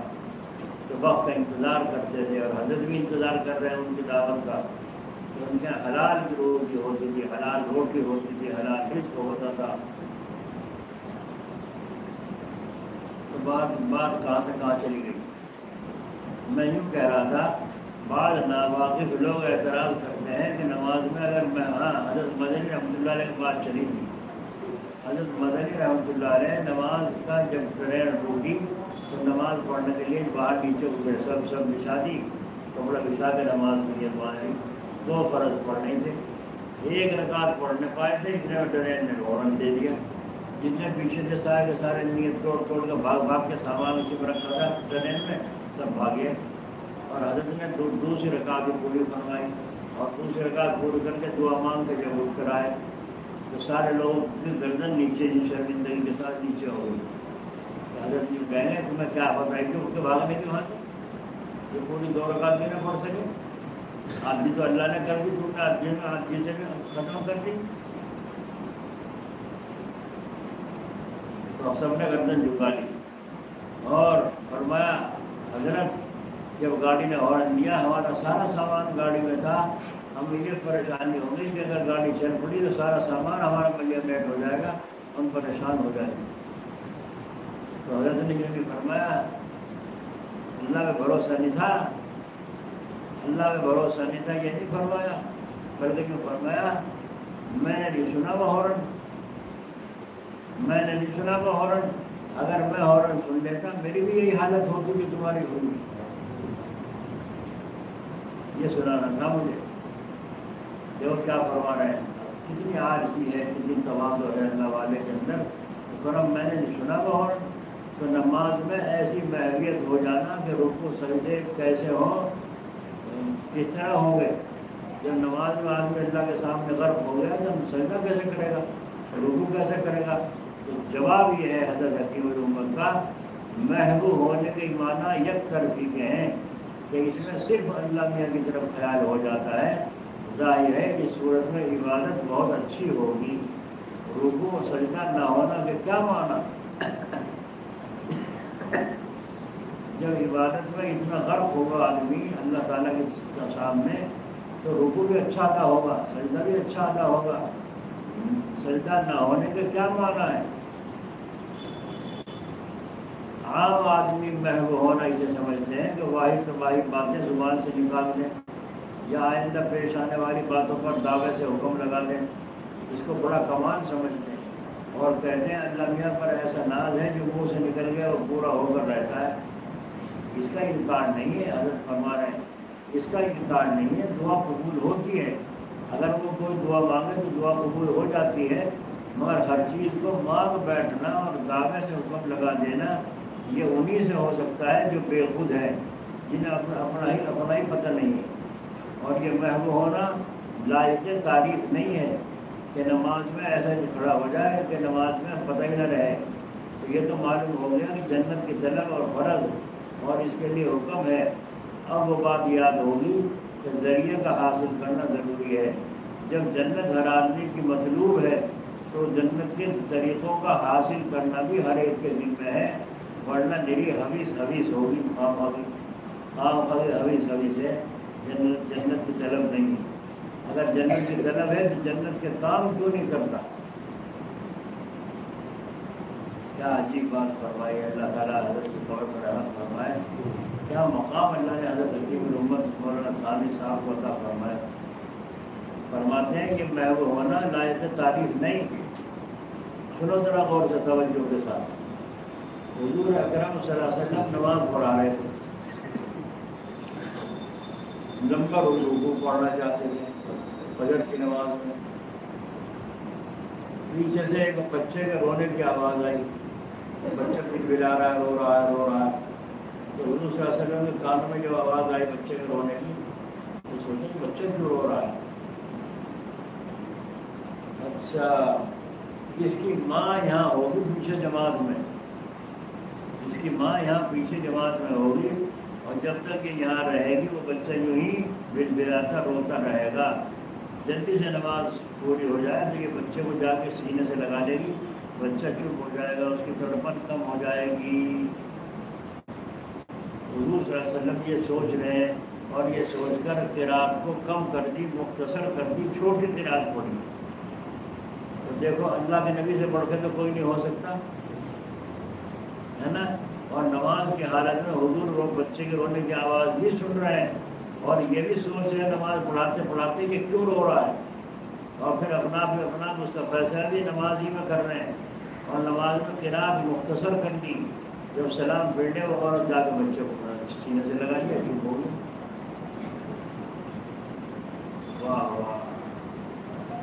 کہ وقت کا انتظار کرتے تھے, اور حضرت بھی انتظار کر رہے ہیں ان کی دعوت کا. کہ ان کے حلال کی روزی ہوتی تھی, حلال روٹی ہوتی تھی, حلال رزق ہوتا تھا. تو بات کہاں سے کہاں چلی گئی. میں یوں کہہ رہا تھا, بعض ناواقف لوگ اعتراض کرتے ہیں کہ نماز میں اگر میں حضرت مدنی رحمۃ اللہ علیہ کی بات چلی تھی. حضرت مدنی رحمۃ اللہ علیہ نماز کا جب ٹرین روٹی تو نماز پڑھنے کے لیے باہر نیچے اترے, سب بچھا دی, کپڑا بچھا کے نماز کے لیے باہر. 2 فرض پڑھنے تھے, 1 رکعت پڑھنے پائے تھے, اتنے ٹرین نے ہورن دے دیا. جتنے پیچھے سے سارے کے سارے نیت توڑ کے بھاگ کے سامان اسی پر رکھا تھا ٹرین میں, سب بھاگے. اور حضرت نے دوسری رکعت بھی پوری فرمائی, اور دوسری رکعت پوری کر کے دعا مانگ کے جب اٹھ کر آئے تو سارے لوگوں کی گردن نیچے شرمندگی کے ساتھ نیچے ہو گئی. حضرت جی کہیں گے تمہیں کیا بتائیں کہ اٹھ کے بھاگنے کی وہاں سے, یہ پوری 2 رکعت بھی نہ پڑھ سکے. آج بھی تو اللہ نے کر دی, تم نے آج جی سے ختم کر دی. تو سب نے گردن جھکا لی اور فرمایا حضرت جب گاڑی نے ہارن دیا, ہمارا سارا سامان گاڑی میں تھا, ہم یہ پریشانی ہو گئی کہ اگر گاڑی چل پڑی تو سارا سامان ہمارا ملیا بیٹ ہو جائے گا, ہم پریشان ہو جائیں گے. تو حضرت نے یہ بھی فرمایا اللہ میں بھروسہ نہیں تھا, اللہ میں بھروسہ نہیں تھا, یہ نہیں فرمایا, بلکہ کیوں فرمایا میں نے نہیں سنا وہ ہارن, میں نے نہیں سنا وہ ہارن. اگر میں ہارن سن لیتا میری بھی یہی حالت ہوتی کہ تمہاری ہوگی. یہ سنانا تھا مجھے. دیکھو کیا فرما رہے ہیں, کتنی عاجزی ہے, کتنی تواضع ہے اللہ والے کے اندر. فرم میں نے نہیں سنا وہ ہارن. تو نماز میں ایسی محویت ہو جانا کہ رکوع سجدے کیسے ہوں, کس طرح ہوں گے. جب نماز میں آدمی اللہ کے سامنے غرق ہو گیا تو سجدہ کیسے کرے گا, رکوع کیسے کرے گا. تو جواب یہ ہے حضرت حکیم الامت کا, محبوب ہونے کے معنی یک طرفی کے ہیں کہ اس میں صرف اللہ میاں کی طرف خیال ہو جاتا ہے. ظاہر ہے کہ صورت میں عبادت بہت اچھی ہوگی. رکوع و سجدہ نہ ہونا کے کیا معنی. جب عبادت میں اتنا غرق ہوگا آدمی اللہ تعالیٰ کے سامنے تو رکوع بھی اچھا ادا ہوگا, سجدہ بھی اچھا ادا ہوگا. سجدہ نہ ہونے کے کیا معنی ہے. عام آدمی محو ہونا اسے سمجھتے ہیں کہ واحد تو واحد باتیں زبان سے نکال دیں, یا آئندہ پیش آنے والی باتوں پر دعوے سے حکم لگا دیں. اس کو بڑا کمال سمجھتے ہیں اور کہتے ہیں اللہ میاں پر ایسا ناز ہے جو منہ سے نکل گیا اور پورا ہو کر رہتا ہے. اس کا انکار نہیں ہے, حضرت فرما رہے ہیں اس کا انکار نہیں ہے. دعا قبول ہوتی ہے, اگر وہ کوئی دعا مانگے تو دعا قبول ہو جاتی ہے, مگر ہر چیز کو مانگ بیٹھنا اور دعوے سے حکم لگا دینا یہ انہی سے ہو سکتا ہے جو بے خود ہے, جنہیں اپنا ہی پتہ نہیں ہے. اور یہ محبوب ہونا لائق تعریف نہیں ہے کہ نماز میں ایسا کھڑا ہو جائے کہ نماز میں پتہ ہی نہ رہے. تو یہ تو معلوم ہو گیا کہ جنت کی طلب اور فرض اور اس کے لیے حکم ہے. اب وہ بات یاد ہوگی کہ ذریعے کا حاصل کرنا ضروری ہے. جب جنت ہر آدمی کی مطلوب ہے تو جنت کے طریقوں کا حاصل کرنا بھی ہر ایک کے ذمہ ہے، ورنہ میری حویث ہوگی، حویث ہے، جنت کی طلب نہیں ہے۔ اگر جنت کی طلب ہے تو جنت کے کام کیوں نہیں کرتا؟ کیا عجیب بات فرمائی ہے اللہ تعالیٰ، حضرت کے طور پر رحمت فرمائے، کیا مقام اللہ نے حضرت حکیم الامت مولانا تھانوی صاحب کو عطا فرمایا۔ فرماتے ہیں کہ محبوب ہونا لائق تعریف نہیں۔ سنو ذرا غور سے توجہ کے ساتھ، حضور اکرم صلی اللہ علیہ وسلم نماز پڑھا رہے تھے، لمبا رکوع پڑھنا چاہتے تھے فجر کی نماز میں، پیچھے سے ایک بچے کے رونے کی آواز آئی، بچہ پلا رہا ہے، رو رہا ہے، تو حضور صلی اللہ علیہ وسلم کے کانوں میں جب آواز آئی بچے کے رونے کی تو سوچے کہ بچہ کیوں رو رہا ہے؟ اچھا، اس کی ماں یہاں ہوگی پیچھے جماعت میں، اس کی ماں یہاں پیچھے جماعت میں ہوگی، اور جب تک یہ یہاں رہے گی وہ بچہ یوں ہی بڑبڑاتا روتا رہے گا۔ جلدی سے نماز پوری ہو جائے تو یہ بچے کو جا کے سینے سے لگا دے گی، بچہ چپ ہو جائے گا، اس کی تڑپن کم ہو جائے گی۔ حضور صلی اللہ علیہ وسلم یہ سوچ رہے ہیں، اور یہ سوچ کر قرات کو کم کر دی، مختصر کر دی، چھوٹی قرات پڑھی۔ تو دیکھو اللہ کے نبی سے بڑھ کے تو کوئی نہیں ہو سکتا ہے نا۔ اور نماز کی حالت میں حضور بچے کے رونے کی آواز بھی سن رہے ہیں، اور یہ بھی سوچ رہے ہیں نماز پڑھاتے پڑھاتے کہ کیوں رو رہا ہے، اور پھر اپنا اس کا فیصلہ بھی نماز ہی میں کر رہے ہیں، اور نماز میں قرات مختصر کر دی۔ جب سلام پھیرنے وہ عورت جا کے بچے کو سینے سے لگا لیا، چپ ہو گئی۔ واہ واہ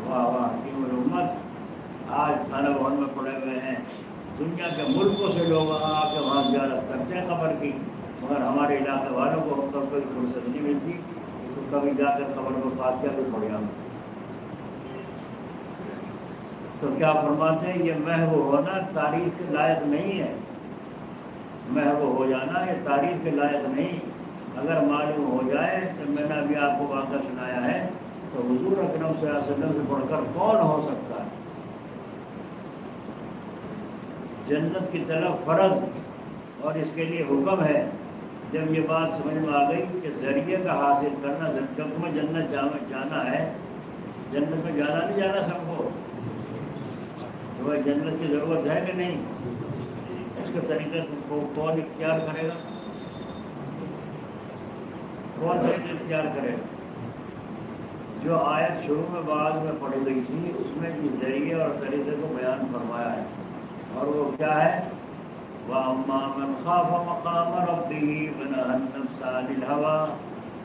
واہ واہ حکیم الامت، آج تھانہ بھون میں پڑے ہوئے ہیں، دنیا کے ملکوں سے لوگ آ کے وہاں زیارت کرتے ہیں قبر کی، مگر ہمارے علاقے والوں کو ہم کوئی فرصت نہیں ملتی تو کبھی جا کر قبر کو فاتحہ بھی پڑھ آؤں۔ تو کیا فرماتے ہیں، یہ محو ہونا تعریف کے لائق نہیں ہے، محو ہو جانا یہ تعریف کے لائق نہیں۔ اگر معلوم ہو جائے تو میں نے ابھی آپ کو واقعہ سنایا ہے، تو حضور اکرم صلی اللہ علیہ وسلم سے بڑھ کر کون ہو سکتا ہے؟ جنت کی طرف فرض اور اس کے لیے حکم ہے۔ جب یہ بات سمجھ میں آ گئی کہ ذریعے کا حاصل کرنا، جب تمہیں جنت جانا ہے، جنت میں جانا نہیں جانا سب کو، تمہیں جنت کی ضرورت ہے کہ نہیں؟ اس کے طریقے کو کون اختیار کرے گا؟ کون طریقہ اختیار کرے گا؟ جو آیت شروع میں بعد میں پڑھی گئی تھی اس میں اس ذریعے اور طریقے کو بیان فرمایا ہے، اور وہ کیا ہے؟ وَأَمَّا مَنْ خَافَ مَقَامَ رَبِّهِ وَنَهَى النَّفْسَ عَنِ الْهَوَىٰ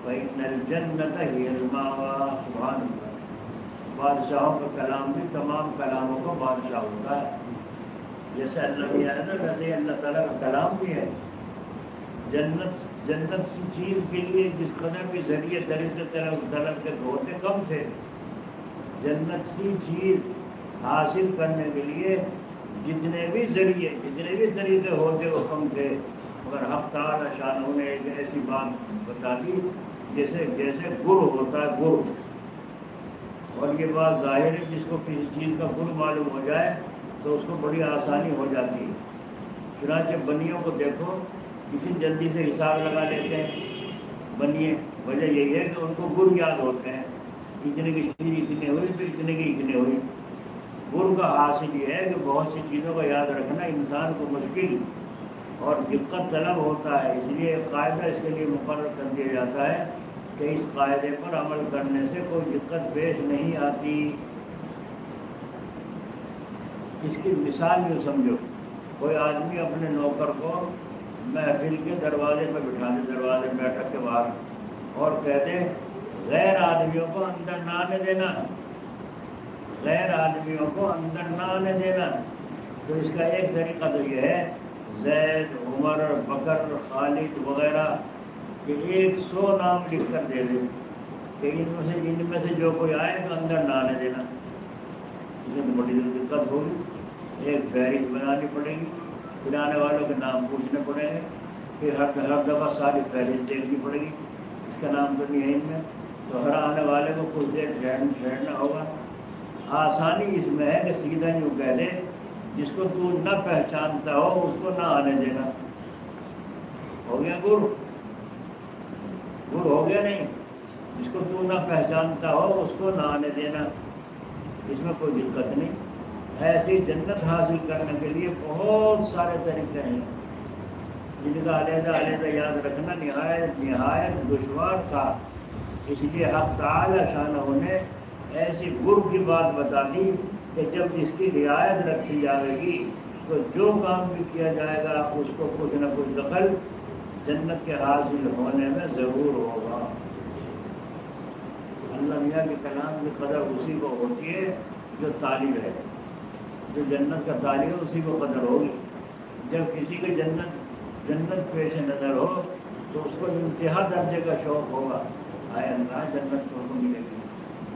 فَإِنَّ الْجَنَّةَ هِيَ الْمَأْوَىٰ۔ سبحان اللہ، بادشاہوں کا کلام بھی تمام کلاموں کا بادشاہ ہوتا ہے، جیسے اللہ بھی ہے نا ویسے ہی اللہ تعالیٰ کا کلام بھی ہے۔ جنت سی چیز کے لیے جس قدر بھی ذریعے طریقے طلب کے ہوتے کم تھے، جنت سی چیز حاصل کرنے کے لیے جتنے بھی ذریعے جتنے بھی طریقے ہوتے وہ کم تھے، مگر حق تعالیٰ شانہ نے ایک ایسی بات بتا دی جیسے گر ہوتا ہے، گر، اور یہ بات ظاہر ہے جس کو کسی چیز کا گر معلوم ہو جائے تو اس کو بڑی آسانی ہو جاتی ہے۔ چنانچہ بنیوں کو دیکھو کتنی جلدی سے حساب لگا لیتے ہیں بنیے، وجہ یہی ہے کہ ان کو گر یاد ہوتے ہیں، اتنے کی چیز اتنے ہوئی تو اتنے کی اتنے ہوئی۔ گر کا حاصل یہ ہے کہ بہت سی چیزوں کا یاد رکھنا انسان کو مشکل اور دقت طلب ہوتا ہے، اس لیے ایک قاعدہ اس کے لیے مقرر کر دیا جاتا ہے کہ اس قاعدے پر عمل کرنے سے کوئی دقت پیش نہیں آتی۔ اس کی مثال یوں سمجھو، کوئی آدمی اپنے نوکر کو محفل کے دروازے پہ بٹھا دے، دروازے بیٹھک کے باہر، اور کہہ دے غیر آدمیوں کو اندر نہ آنے دینا، غیر آدمیوں کو اندر نہ آنے دینا، تو اس کا ایک طریقہ تو یہ ہے زید، عمر، بکر، خالد وغیرہ کہ 100 نام لکھ کر دے دے کہ ان میں سے جو کوئی آئے تو اندر نہ آنے دینا۔ اس میں تو بڑی دقت ہوگی، ایک فہرست بنانی پڑے گی، پھر آنے والوں کے نام پوچھنے پڑیں گے، پھر ہر دفعہ ساری فہرست دیکھنی پڑے گی، اس کا نام تو نہیں ہے ان میں، تو ہر آنے والے کو کچھ دیر ٹھہرنا ہوگا۔ آسانی اس میں ہے کہ سیدھا یوں کہہ دے جس کو تو نہ پہچانتا ہو اس کو نہ آنے دینا. ہو گیا گر ہو گیا نہیں. جس کو تو نہ پہچانتا ہو اس کو نہ آنے دینا، اس میں کوئی دقت نہیں. ایسی جنت حاصل کرنے کے لیے بہت سارے طریقے ہیں جن کا علیحدہ علیحدہ یاد رکھنا نہایت دشوار تھا. اس لیے حق تعالی شانہ نے ایسی گر کی بات بتا دی کہ جب اس کی رعایت رکھی جائے گی تو جو کام بھی کیا جائے گا اس کو کچھ نہ کچھ دخل جنت کے حاصل ہونے میں ضرور ہوگا. اللہ میاں کے کلام کی قدر اسی کو ہوتی ہے جو طالب ہے، جو جنت کا طالب ہے اسی کو قدر ہوگی. جب کسی کے جنت پیش نظر ہو تو اس کو انتہا درجے کا شوق ہوگا، آئے اللہ جنت تو ملے گی،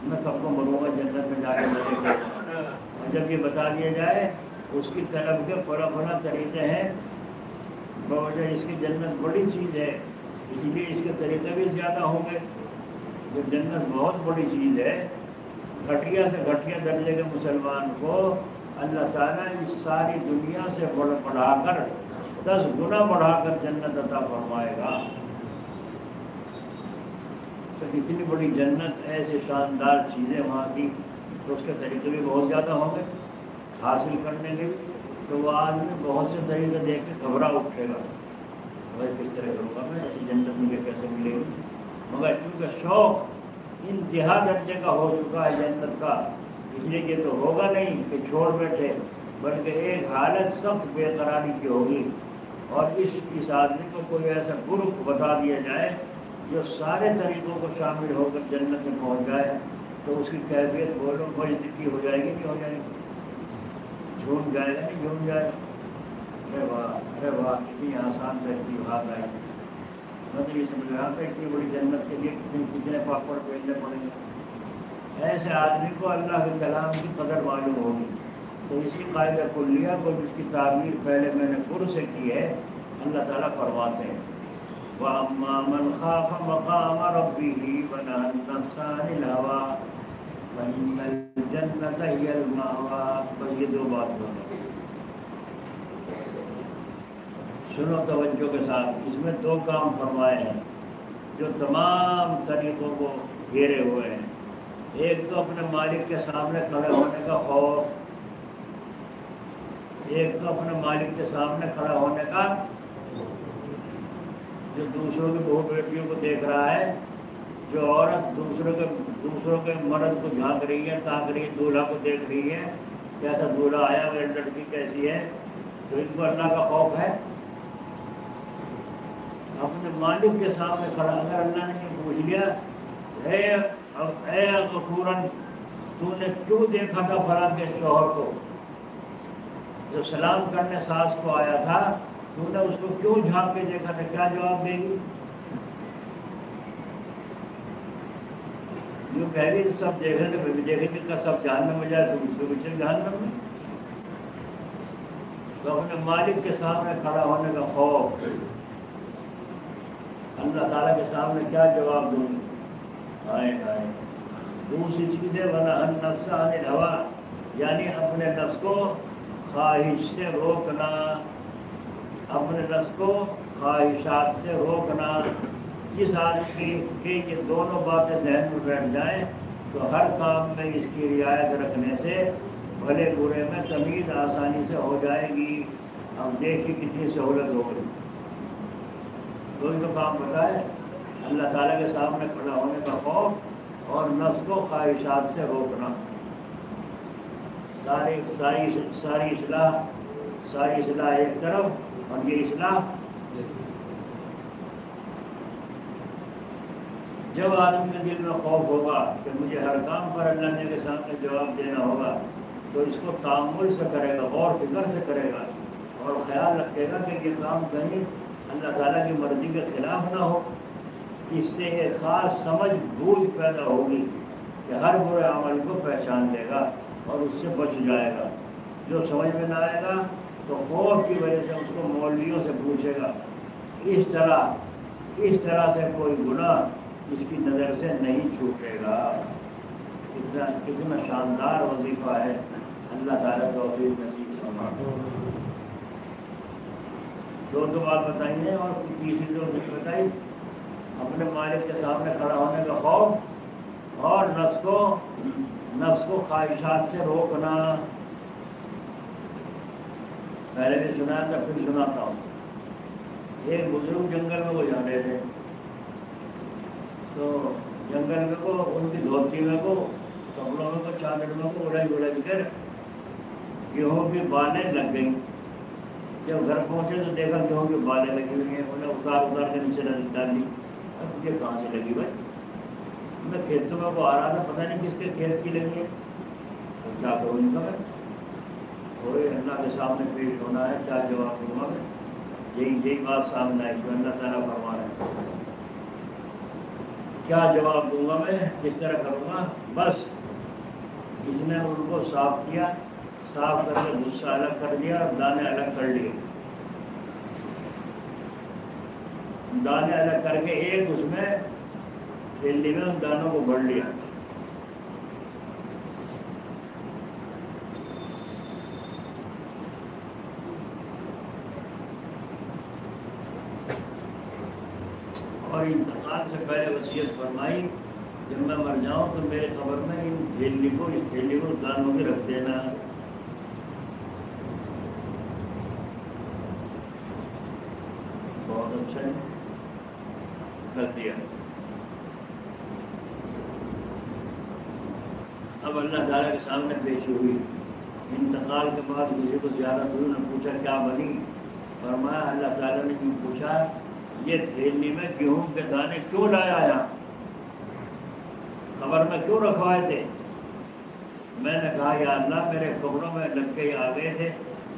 میں کب کو مروں گا جنت میں جا کے ملے گا. اور جب یہ بتا دیا جائے اس کی طلب کے فلاں طریقے ہیں، بوجہ اس کی جنت بڑی چیز ہے اس لیے اس کے طریقے بھی زیادہ ہوں گے. جو جنت بہت بڑی چیز ہے، گھٹیا سے گھٹیا درجے کے مسلمان کو اللہ تعالیٰ اس ساری دنیا سے بڑھا کر 10 گنا بڑھا کر جنت عطا فرمائے گا. تو اتنی بڑی جنت، ایسے شاندار چیزیں وہاں کی، تو اس کے طریقے بھی بہت زیادہ ہوں گے حاصل کرنے کے. تو وہ آدمی بہت سے طریقے دیکھ کے گھبرا اٹھے گا، بھائی کس طرح کروں گا میں، ایسی جنت مجھے کیسے ملے گی. مگر چونکہ شوق انتہا درجے کا ہو چکا ہے جنت کا، اس لیے یہ تو ہوگا نہیں کہ چھوڑ بیٹھے، بلکہ ایک حالت سخت بے قراری کی ہوگی. اور اس آدمی کو کوئی ایسا گروپ بتا دیا جائے جو سارے طریقوں کو شامل ہو کر جنت میں پہنچ جائے، تو اس کی کیفیت بولو بجتی ہو جائے گی. نہیں ہو جائے گی، جھوم جائے گا نہیں جھوم جائے گا. ارے واہ کتنی آسان ترتیب ہاتھ آئی. مطلب یہ سمجھ رہا تھا اتنی بڑی جنت کے لیے کتنے پاپڑ پھیلنے پڑیں گے. ایسے آدمی کو اللہ کے کلام کی قدر معلوم ہوگی. تو اسی قاعدہ کلیہ کو جس کی تعبیر پہلے میں نے گر سے کی ہے، اللہ تعالیٰ فرماتے ہیں وَأَمَّا مَنْ خَافَ مَقَامَ رَبِّهِ وَنَهَى النَّفْسَ عَنِ الْهَوَىٰ فَإِنَّ الْجَنَّةَ هِيَ الْمَأْوَىٰ. بس یہ 2 بات ہوتی ہے، سنو توجہ کے ساتھ. اس میں 2 کام فرمائے ہیں جو تمام طریقوں کو گھیرے ہوئے ہیں. ایک تو اپنے مالک کے سامنے کھڑے ہونے کا خوف، ایک تو اپنے مالک کے سامنے کھڑا ہونے کا، جو دوسروں کی بہو بیٹیوں کو دیکھ رہا ہے، جو عورت دوسروں کے مرد کو جھانک رہی ہے، تاک رہی ہے، دولہا کو دیکھ رہی ہے کیسا دولہا آیا، میری لڑکی کیسی ہے، تو ان کو اللہ کا خوف ہے. اپنے مالک کے سامنے کھڑا، اگر اللہ نے یہ پوچھ لیا اے غفوراً تو نے کیوں دیکھا تھا فلاں کے شوہر کو، جو سلام کرنے ساس کو آیا تھا، تو نے اس کو کیوں جھانک کے دیکھا تھا، کیا جواب دے گی؟ یوں کہہ رہی سب دیکھ رہے تھے، دیکھیں گے کہ سب جہنم میں جائے تو اس کو بھی جہنم میں. تو اپنے مالک کے سامنے کھڑا ہونے کا خوف، اللہ تعالیٰ کے سامنے کیا جواب دوں گی. آئے آئے. دوسری چیز ہے وَنَهَى النَّفْسَ عَنِ الْهَوَىٰ، یعنی اپنے نفس کو خواہش سے روکنا، اپنے نفس کو خواہشات سے روکنا. جس آدمی کی یہ دونوں باتیں ذہن میں بیٹھ جائیں تو ہر کام میں اس کی رعایت رکھنے سے بھلے برے میں تمیز آسانی سے ہو جائے گی. اب دیکھیے کتنی سہولت ہو گئی. تو کام بتائے، اللہ تعالیٰ کے سامنے کھڑا ہونے کا خوف اور نفس کو خواہشات سے روکنا. ساری اصلاح ایک طرف، اور یہ اصلاح جب آدمی کے دل میں خوف ہوگا کہ مجھے ہر کام پر اللہ کے سامنے جواب دینا ہوگا، تو اس کو تأمل سے کرے گا، غور فکر سے کرے گا، اور خیال رکھے گا کہ یہ کام کہیں اللہ تعالیٰ کی مرضی کے خلاف نہ ہو. اس سے ایک خاص سمجھ بوجھ پیدا ہوگی کہ ہر برے عمل کو پہچان لے گا اور اس سے بچ جائے گا. جو سمجھ میں نہ آئے گا تو خوف کی وجہ سے اس کو مولویوں سے پوچھے گا. اس طرح سے کوئی گناہ اس کی نظر سے نہیں چھوٹے گا. کتنا شاندار وظیفہ ہے. اللہ تعالیٰ توفیق نصیب فرمائے. دو بات بتائی ہیں اور تیسری تو نہیں بتائی. اپنے مالک کے سامنے کھڑا ہونے کا خوف اور نفس کو خواہشات سے روکنا. پہلے بھی سنا تھا پھر سناتا ہوں. ایک بزرگ جنگل میں وہ جا رہے تھے تو جنگل میں کو ان کی دھوتی میں کو کپڑوں میں کو چادر میں کو اڑج کر گیہوں کی بالیں لگ گئیں. جب گھر پہنچے تو دیکھا گیہوں کی بالیں لگی ہوئی ہیں. انہیں اتار کے نیچے ڈال لی. اب مجھے کہاں سے لگی بھائی؟ میں کھیتوں میں کو آ رہا تھا, پتہ نہیں کس کے کھیت کی لگی ہے. تو کیا کروں ان کا میں؟ وہی اللہ کے سامنے پیش ہونا ہے, کیا جواب دوں گا میں؟ یہی بات سامنے آئی جو اللہ تعالیٰ فرما رہے ہیں. کیا جواب دوں گا میں, کس طرح کروں گا؟ بس اس نے ان کو صاف کیا, صاف کر کے غصہ الگ کر دیا اور دانے الگ کر لیے. دانے الگ کر کے ایک اس میں تھیلی میں ان دانوں کو بھر لیا. اور انتقال سے پہلے وصیت فرمائی, جب میں مر جاؤں تو میرے قبر میں اس تھیلی کو دانوں میں رکھ دینا. بہت اچھا ہے, رکھ دیا. اب اللہ تعالیٰ کے سامنے پیشی ہوئی. انتقال کے بعد کسی کو زیارت ہوئی, نے پوچھا کیا بنی؟ فرمایا اللہ تعالیٰ نے کیوں پوچھا یہ تھیلی میں گیہوں کے دانے کیوں لایا یہاں, قبر میں کیوں رکھوائے تھے؟ میں نے کہا یا اللہ میرے کپڑوں میں لگ کے آ گئے تھے,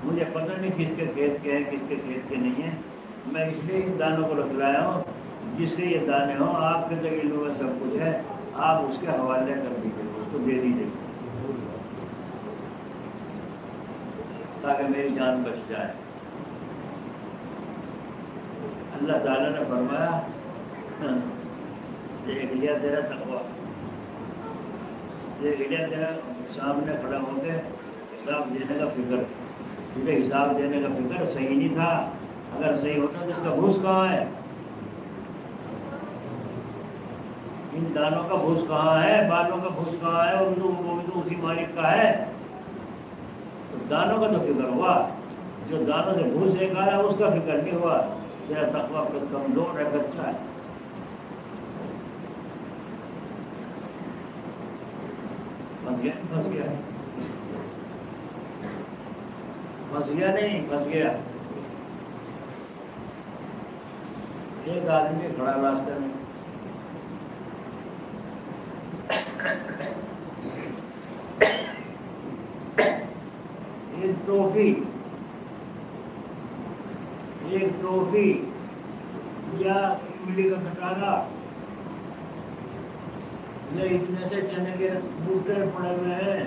مجھے پتہ نہیں کس کے کھیت کے ہیں کس کے کھیت کے نہیں ہیں. میں اس لیے ان دانوں کو رکھ لایا ہوں. جس کے یہ دانے ہوں آپ کے تک علم میں سب کچھ ہے, آپ اس کے حوالے کر دیجیے, اس کو دے دیجیے تاکہ میری جان بچ جائے. اللہ تعالیٰ نے فرمایا دیکھ لیا تیرا تقویٰ, دیکھ لیا تیرا سامنے کھڑا ہو کے حساب دینے کا فکر. کیونکہ حساب دینے کا فکر صحیح نہیں تھا. اگر صحیح ہوتا تو اس کا بھوس کہاں ہے؟ ان دانوں کا بھوس کہاں ہے؟ بالوں کا بھوس کہاں ہے؟ اور وہ بھی تو اسی مالک کا ہے. تو دانوں کا تو فکر ہوا, جو دانوں سے بھوس ایک آیا اس کا فکر نہیں ہوا. تیرا تقویٰ کمزور ہے, کچا ہے. پھنس گیا نہیں, پھنس گیا. ایک آدمی کھڑا راستے میں, ایک ٹوفی یا املی کا کٹارا یا اتنے سے چنے کے بوٹے پڑے ہوئے ہیں.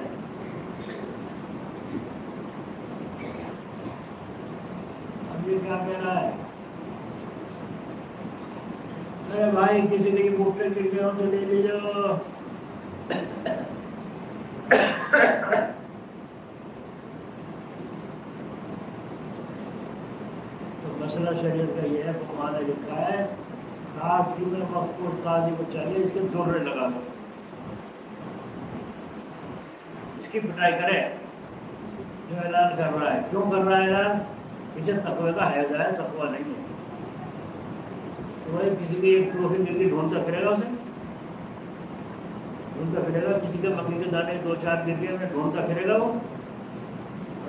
اب یہ کیا کہہ رہا ہے؟ ارے بھائی کسی کے یہ بوٹے گر گئے ہوں تو لے لیجو. مسئلہ شریعت کا یہ ہے, فقہاء نے لکھا ہے آپ کی میں مفقود قاضی کو چاہیے اس کے درے لگا دو, اس کی پٹائی کرے. جو اعلان کر رہا ہے, کیوں کر رہا ہے اعلان؟ اسے تقوی کا حیض ہے, تقوی نہیں ہے. تو بھائی کسی کی ایک ٹروفی گر کے ڈھونڈتا پھرے گا, اسے ڈھونڈتا پھرے گا. کسی کے مکئی کے دانے 2-4 گر گئے, انہیں ڈھونڈتا پھرے گا. وہ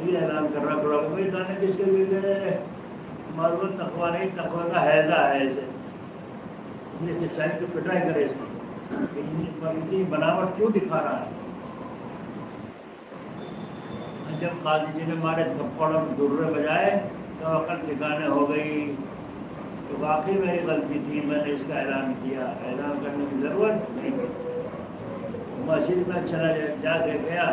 یہ اعلان کر رہا پڑا کہ بھائی دانے کس کے گر گئے, معلوم تقوی نہیں, تقوی کا حیضہ ہے اسے. اس لیے چاہیے کہ پٹائی کرے اس کی, اتنی بناوٹ کیوں دکھا رہا ہے. جب قاضی جی نے مارے تھپڑ اور درے بجائے تو عقل ٹھکانے ہو گئی. تو واقعی میری غلطی تھی, میں نے اس کا اعلان کیا. اعلان کرنے کی ضرورت نہیں تھی. مسجد میں چلا جا کے گیا,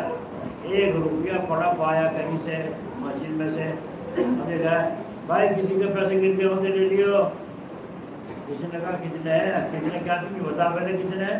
1 روپیہ پڑا پایا کہیں سے مسجد میں سے. ہمیں کہا بھائی کسی کے پیسے گر کے ہوتے لے لیو. کسی نے کہا کتنے ہیں, کتنے کیا تم بتا پہلے کتنے ہیں.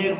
1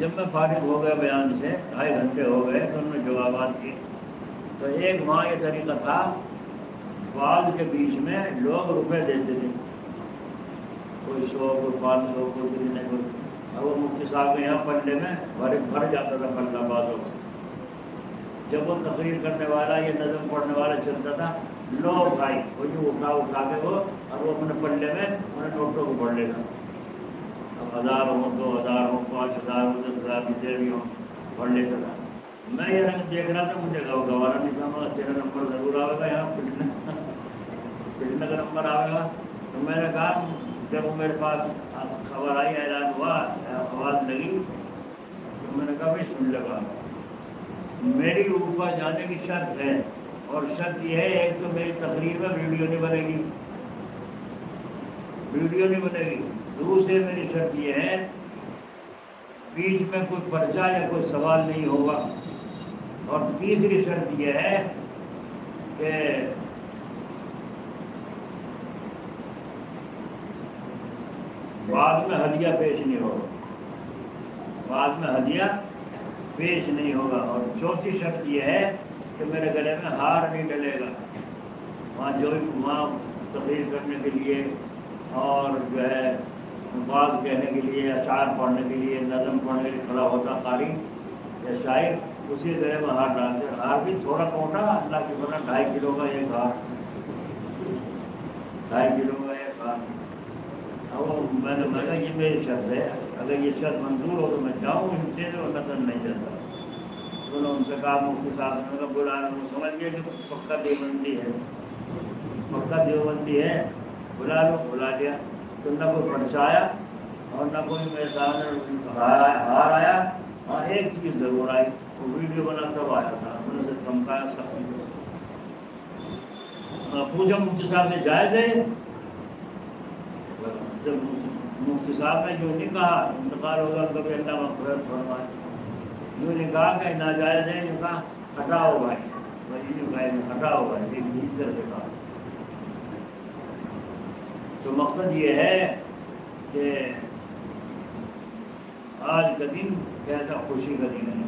جب میں فارغ ہو گیا بیان سے، 2.5 گھنٹے ہو گئے، تو انہوں نے جوابات دیے. تو ایک وہاں یہ طریقہ تھا، بعض کے بیچ میں لوگ روپے دیتے تھے، کوئی 100 کوئی 500 کوئی کتنے کوئی. اور وہ مفتی صاحب کے یہاں پلے میں بھر جاتا تھا پلہ بازوں کا. جب وہ تقریر کرنے والا یا نظم پڑھنے والا چلتا تھا، لوگ بھائی وہ جو اٹھا کے وہ اور وہ اپنے پلے میں انہیں نوٹوں کو پڑھ لیتا. اب 1000 ہوں 2000 ہوں 5000 ہوں 10,000 جتنے بھی ہوں پڑھ لیتا تھا. میں یہ رنگ دیکھ رہا تھا، مجھے گوارا نہیں تھا. مگر تیرا نمبر ضرور آئے گا یہاں پٹنے کا نمبر آئے گا. تو میں نے کہا جب میرے پاس خبر آئی، اعلان ہوا، آواز لگی، تو میں نے کہا بھائی سن لے بات. میری اوپر جانے کی شرط ہے، اور شرط یہ ہے ایک تو میری تقریر میں ویڈیو نہیں بنے گی، ویڈیو نہیں بنے گی. دوسرے میری شرط یہ ہے بیچ میں کوئی پرچہ یا کوئی سوال نہیں ہوگا. اور تیسری شرط یہ ہے کہ بعد میں ہدیہ پیش نہیں ہوگا، بعد میں ہدیہ پیش نہیں ہوگا. اور چوتھی شرط یہ ہے کہ میرے گلے میں ہار نہیں ڈلے گا. وہاں جو وہاں تقریر کرنے کے لیے اور جو ہے باز کہنے کے لیے، اشعار پڑھنے کے لیے، نظم پڑھنے کے لیے کھڑا ہوتا قاری یا شاعر، اسی گلے میں ہار ڈالتے. ہار بھی تھوڑا موٹا، اللہ کی پتہ 2.5 کلو کا ایک ہار، 2.5 کلو کا ایک ہار. میں نے کہا یہ میری شرط ہے، اگر یہ شرط منظور ہو تو میں جاؤں ان سے، اور نظر نہیں جاتا. انہوں نے ان سے کہا مفتی صاحب سے، میں بلانا، وہ سمجھ گیا کہ پکا دیوبندی ہے، پکا دیوبندی ہے، بلا لو. بلا لیا. تو نہ کوئی پرچہ آیا اور نہ کوئی میرے سامنے ہار آیا. اور ایک چیز ضرور آئی، وہ ویڈیو بنا تب آیا تھا. انہوں نے دھمکایا سختی سے. پوچھا مفتی صاحب سے جائز ہے؟ جب مفتی صاحب نے جو نہیں کہا انتقال ہوگا کبھی اللہ مغفرت فرمائے، یوں نہیں کہا کہ ناجائز ہے، یوں کہا ہٹاؤ بھائی، وہی جو بھائی ہٹاؤ بھائی، ایک بھیتر سے کہا. تو مقصد یہ ہے کہ آج کا دن کیسا خوشی کا دن ہے.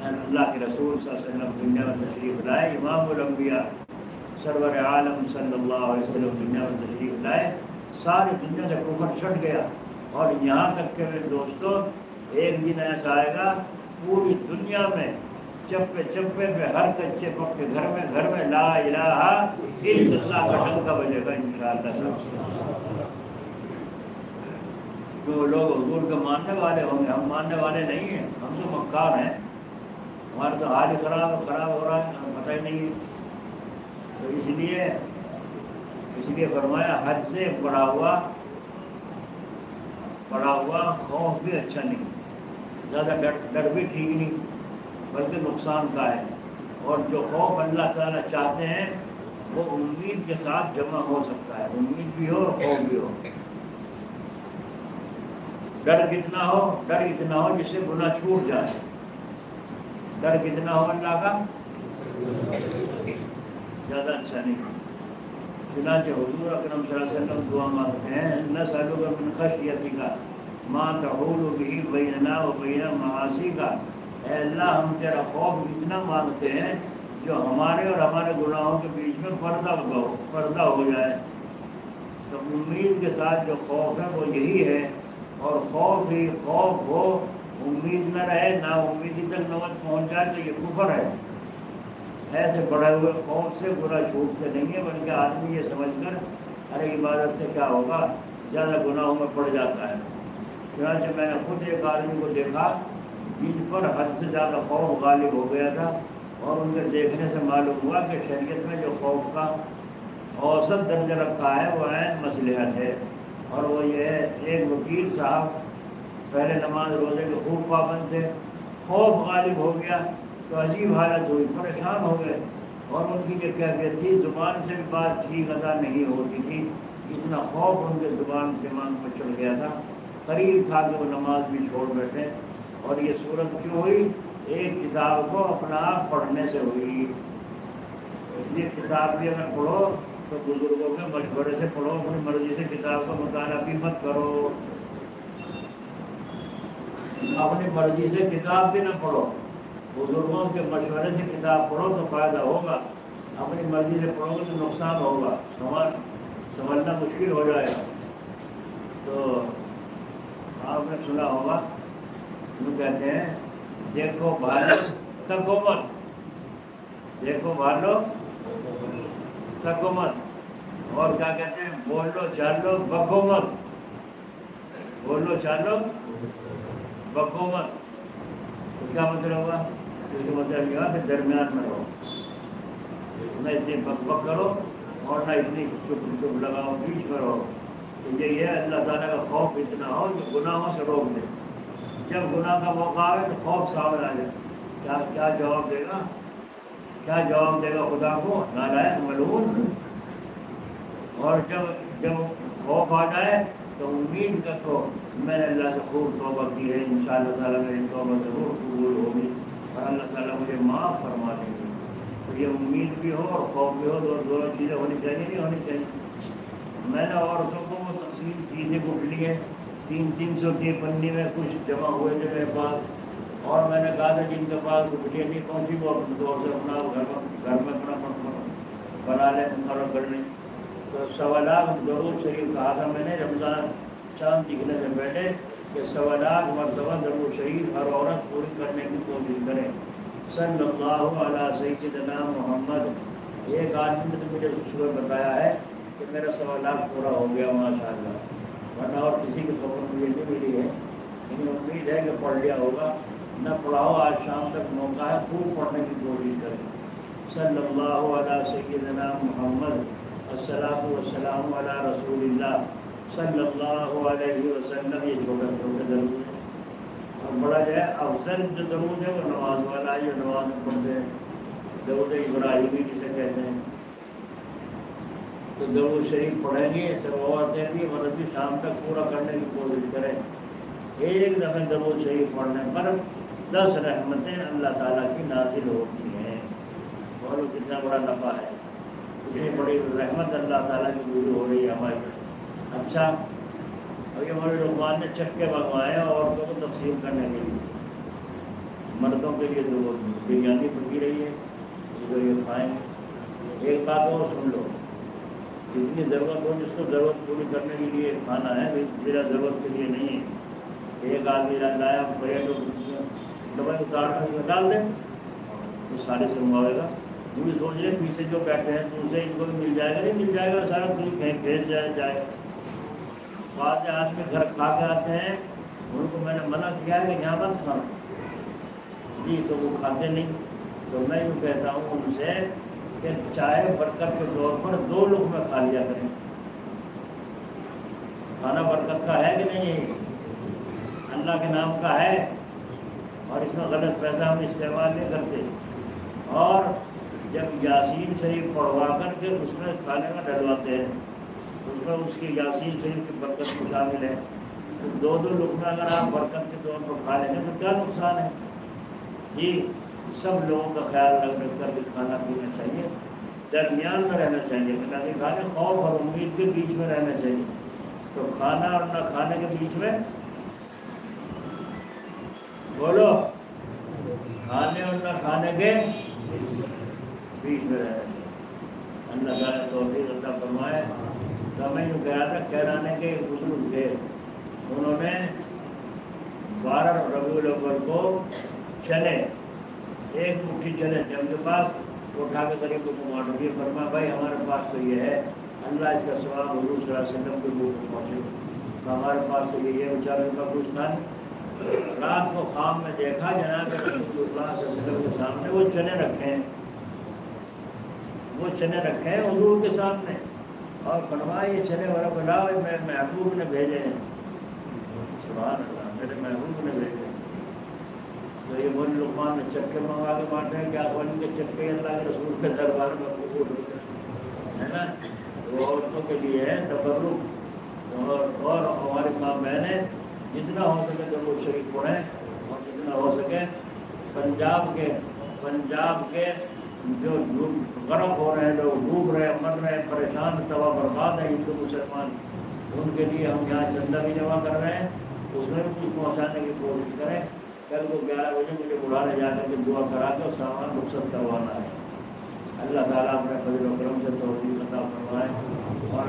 اللہ کے رسول صلی اللہ علیہ وسلم دنیا میں تشریف لائے، امام الانبیاء سرور عالم صلی اللہ علیہ وسلم دنیا میں تشریف لائے. ساری دنیا سے کفر چھٹ گیا. اور یہاں تک کہ میرے دوستوں ایک دن ایسا آئے گا پوری دنیا میں چپے چپے پہ ہر کچے پکے گھر میں لا الہ الا اللہ کا ڈنکا بجے گا انشاءاللہ. جو لوگ حضور کے ماننے والے ہوں گے، ہم ماننے والے نہیں ہیں، ہم تو مکار ہیں، ہمارا تو حال ہی خراب ہو رہا ہے، ہمیں پتہ ہی نہیں ہے. تو اس لیے فرمایا حد سے بڑا ہوا خوف بھی اچھا نہیں، زیادہ ڈر بھی ٹھیک نہیں، بلکہ نقصان کا ہے. اور جو خوف اللہ تعالیٰ چاہتے ہیں وہ امید کے ساتھ جمع ہو سکتا ہے، امید بھی ہو اور خوف بھی ہو. ڈر کتنا ہو جس سے گناہ چھوٹ جائے. ڈر کتنا ہو اللہ کا، زیادہ اچھا نہیں. چنانچہ حضور اکرم صلی اللہ علیہ وسلم دعا مانگتے ہیں، نسألک من خشیتک ما تحول به بیننا و بین معاصیک. اے اللہ ہم تیرا خوف اتنا مانگتے ہیں جو ہمارے اور ہمارے گناہوں کے بیچ میں پردہ ہو جائے. تو امید کے ساتھ جو خوف ہے وہ یہی ہے. اور خوف ہی خوف ہو، امید نہ رہے، نا امیدی تک نوبت پہنچ جائے تو یہ کفر ہے. ایسے بڑھے ہوئے خوف سے برا چھوٹ سے نہیں ہے، بلکہ آدمی یہ سمجھ کر ارے عبادت سے کیا ہوگا، زیادہ گناہوں میں پڑ جاتا ہے. چنانچہ میں نے خود ایک آدمی کو دیکھا جن پر حد سے زیادہ خوف غالب ہو گیا تھا، اور ان کے دیکھنے سے معلوم ہوا کہ شریعت میں جو خوف کا اوسط درجہ رکھا ہے وہ عین مصلحت ہے. اور وہ یہ ہے، ایک وکیل صاحب پہلے نماز روزے کے خوب پابند تھے، خوف غالب ہو گیا تو عجیب حالت ہوئی، پریشان ہو گئے. اور ان کی جو کیفیت تھی، زبان سے بھی بات ٹھیک ادا نہیں ہوتی تھی، اتنا خوف ان کے زبان دماغ میں چڑھ گیا تھا. قریب تھا کہ وہ نماز بھی چھوڑ بیٹھے. اور یہ صورت کیوں ہوئی؟ ایک کتاب کو اپنا آپ پڑھنے سے ہوئی. اس لیے کتاب بھی اگر پڑھو تو بزرگوں کے مشورے سے پڑھو، اپنی مرضی سے کتاب کا مطالعہ بھی مت کرو. اپنی مرضی سے کتاب بھی نہ پڑھو، بزرگوں کے مشورے سے کتاب پڑھو تو فائدہ ہوگا، اپنی مرضی سے پڑھو گے تو نقصان ہوگا، سمجھنا مشکل ہو جائے گا۔ تو آپ نے سنا ہوگا وہ کہتے ہیں دیکھو بھالو تکو مت، دیکھو بھالو تکو مت، اور کیا کہتے ہیں بولو چالو بکو مت، بولو چالو بکو مت۔ تو کیا مطلب ہوا؟ اس کا مطلب یہ ہوا کہ درمیان میں رہو، نہ اتنی بک بک کرو اور نہ اتنی چپ چپ لگاؤ، بیچ میں رہو۔ تو یہ ہے اللہ تعالیٰ کا خوف اتنا ہو کہ گناہوں سے روک دے، جب گناہ کا موقع آئے تو خوف سامنے آ جائے، کیا جواب دے گا؟ کیا جواب دے گا خدا کو؟ نالائق ملعون۔ اور جب خوف آ جائے تو امید رکھو میں نے اللہ سے خوب توبہ کی ہے، انشاءاللہ تعالیٰ میری توبہ ضرور قبول ہوگی اور اللہ تعالیٰ مجھے معاف فرما دیں گے۔ تو یہ امید بھی ہو اور خوف بھی ہو، دونوں چیزیں ہونی چاہیے، نہیں ہونی چاہیے۔ میں نے عورتوں کو وہ تقسیم کی تھی گٹھلیاں، 300 تھی پنی میں، کچھ جمع ہوئے تھے میرے پاس، اور میں نے کہا تھا جن کے پاس گٹھلیاں نہیں پہنچی وہ اپنے طور سے اپنا گھر میں اپنا بنا لیں، فرق کر لیں۔ تو 1.25 لاکھ درود شریف کہا تھا میں نے رمضان چاند دکھنے سے پہلے کہ 1.25 لاکھ مرتبہ درود شریف ہر عورت پوری کرنے کی کوشش کریں۔ صلی اللہ علیہ سیدنا محمد۔ ایک آدمی نے تو مجھے صبح بتایا ہے کہ میرا 1.25 لاکھ پورا ہو گیا ماشاء اللہ، ورنہ اور کسی کی خبر مجھے نہیں ملی ہے، لیکن امید ہے کہ پڑھ لیا ہوگا۔ نہ پڑھاؤ، آج شام تک موقع ہے، خوب پڑھنے کی کوشش کریں۔ صلی اللہ علیہ سیدنا محمد، الصلاۃ والسلام علی رسول اللہ صلی اللہ علیہ وسلم۔ یہ چھوٹے چھوٹے درود ہیں، اور بڑا جو ہے افضل جو درود ہے وہ نماز والا ہے، جو نماز میں پڑھتے ہیں، درود ابراہیمی جسے کہتے ہیں۔ تو درود شریف پڑھیں گے، سب عورتیں بھی مرد بھی شام تک پورا کرنے کی کوشش کریں۔ ایک دفعہ درود شریف پڑھنے پر 10 رحمتیں اللہ تعالیٰ کی نازل ہوتی ہیں، اور کتنا بڑا نفع ہے، اتنی بڑی رحمت اللہ تعالیٰ کی پوری ہو رہی ہے ہمارے پر۔ اچھا، ابھی ہمارے لقمان نے چکے منگوائے ہیں عورتوں کو تقسیم کرنے کے لیے، مردوں کے لیے تو وہ بریانی پکی رہی ہے جو یہ کھائیں گے۔ ایک بات اور سن لو، جتنی ضرورت ہو جس کو ضرورت پوری کرنے کے لیے کھانا ہے، میرا ضرورت کے لیے نہیں ہے۔ ایک آدمی لایا بریڈ دوائی اتار کر ڈال دیں تو سارے سے منگوائے گا، وہ بھی سوچ لیں پیچھے جو بیٹھے ہیں تو اسے ان کو بھی مل جائے گا، نہیں مل جائے گا، سارا تم بھیج جائے۔ بعض سے آدمی گھر کھا کے آتے ہیں، ان کو میں نے منع کیا ہے کہ یہاں مت کھانا، جی تو وہ کھاتے نہیں۔ تو میں یوں کہتا ہوں ان سے کہ چاہے برکت کے طور پر 2 لقمے کھا لیا کریں، کھانا برکت کا ہے کہ نہیں، اللہ کے نام کا ہے، اور اس میں غلط پیسہ ہم استعمال نہیں کرتے۔ اور جب یاسین شریف پڑھوا کر کے اس میں کھانے میں ڈلواتے ہیں، اس میں اس کی یاسین شریف کی برکت بھی شامل ہے، تو 2 لقمے اگر آپ برکت کے طور پر کھا لیں گے تو کیا نقصان ہے؟ جی سب لوگوں کا خیال رکھ کر کے کھانا پینا چاہیے، درمیان میں رہنا چاہیے، کہ کھانے خوف اور امید کے بیچ میں رہنا چاہیے۔ تو کھانا اور نہ کھانے کے بیچ میں، بولو، کھانے اور نہ کھانے کے بیچ میں رہنا چاہیے۔ اللہ تعالیٰ توفیق عطا فرمائے۔ تو میں جو کہہ رہا تھا، کہرانے کے بزرگ تھے، انہوں نے 12 ربیع الاول کو چنے، ایک مٹھی چنے تھے ان کے پاس، وہ اٹھا کے غریب کو بانٹ دیے، فرمایا بھائی ہمارے پاس تو یہ ہے، اللہ اس کا ثواب حضور صلی اللہ علیہ وسلم کے منہ کو پہنچے، تو ہمارے پاس تو یہ ہے، بیچارے کا کچھ تھا نہیں۔ رات کو خواب میں دیکھا جناب رسول اللہ صلی اللہ علیہ وسلم کے سامنے وہ چنے رکھے ہیں، وہ چنے رکھے ہیں حضور کے سامنے، اور فرمایا یہ چنے والا بلاؤ، میرے محبوب نے بھیجے ہیں، سبحان اللہ، میرے محبوب نے بھیجے ہیں۔ تو یہ بول لقمان نے چکے منگوا کے بانٹے ہیں، کیا بولیں کے چکے اللہ کے رسول کے دربار میں قبول ہوتے ہیں، ہے نا، وہ عورتوں کے لیے ہے تبرک۔ اور ہماری ماں بہنیں جتنا ہو سکے درود شریف پڑھیں، اور جتنا ہو سکے پنجاب کے جو غرق ہو رہے ہیں لوگ، ڈوب رہے ہیں، مر رہے ہیں، پریشان تباہ برباد ہیں ہندو مسلمان، ان کے لیے ہم یہاں چندہ بھی جمع کر رہے ہیں، اس میں بھی کچھ پہنچانے کی کوشش کریں. کل کو 11 بجے مجھے بڑھانے جا کر کے دعا کرا کے سامان رخصت کروانا ہے. اللہ تعالیٰ اپنے فضل و کرم سے توفیق عطا فرمائے اور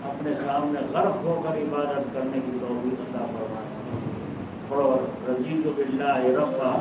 اپنے سامنے غرق ہو کر عبادت کرنے کی توفیق عطا فرمائے. اور رضیت باللہ ربا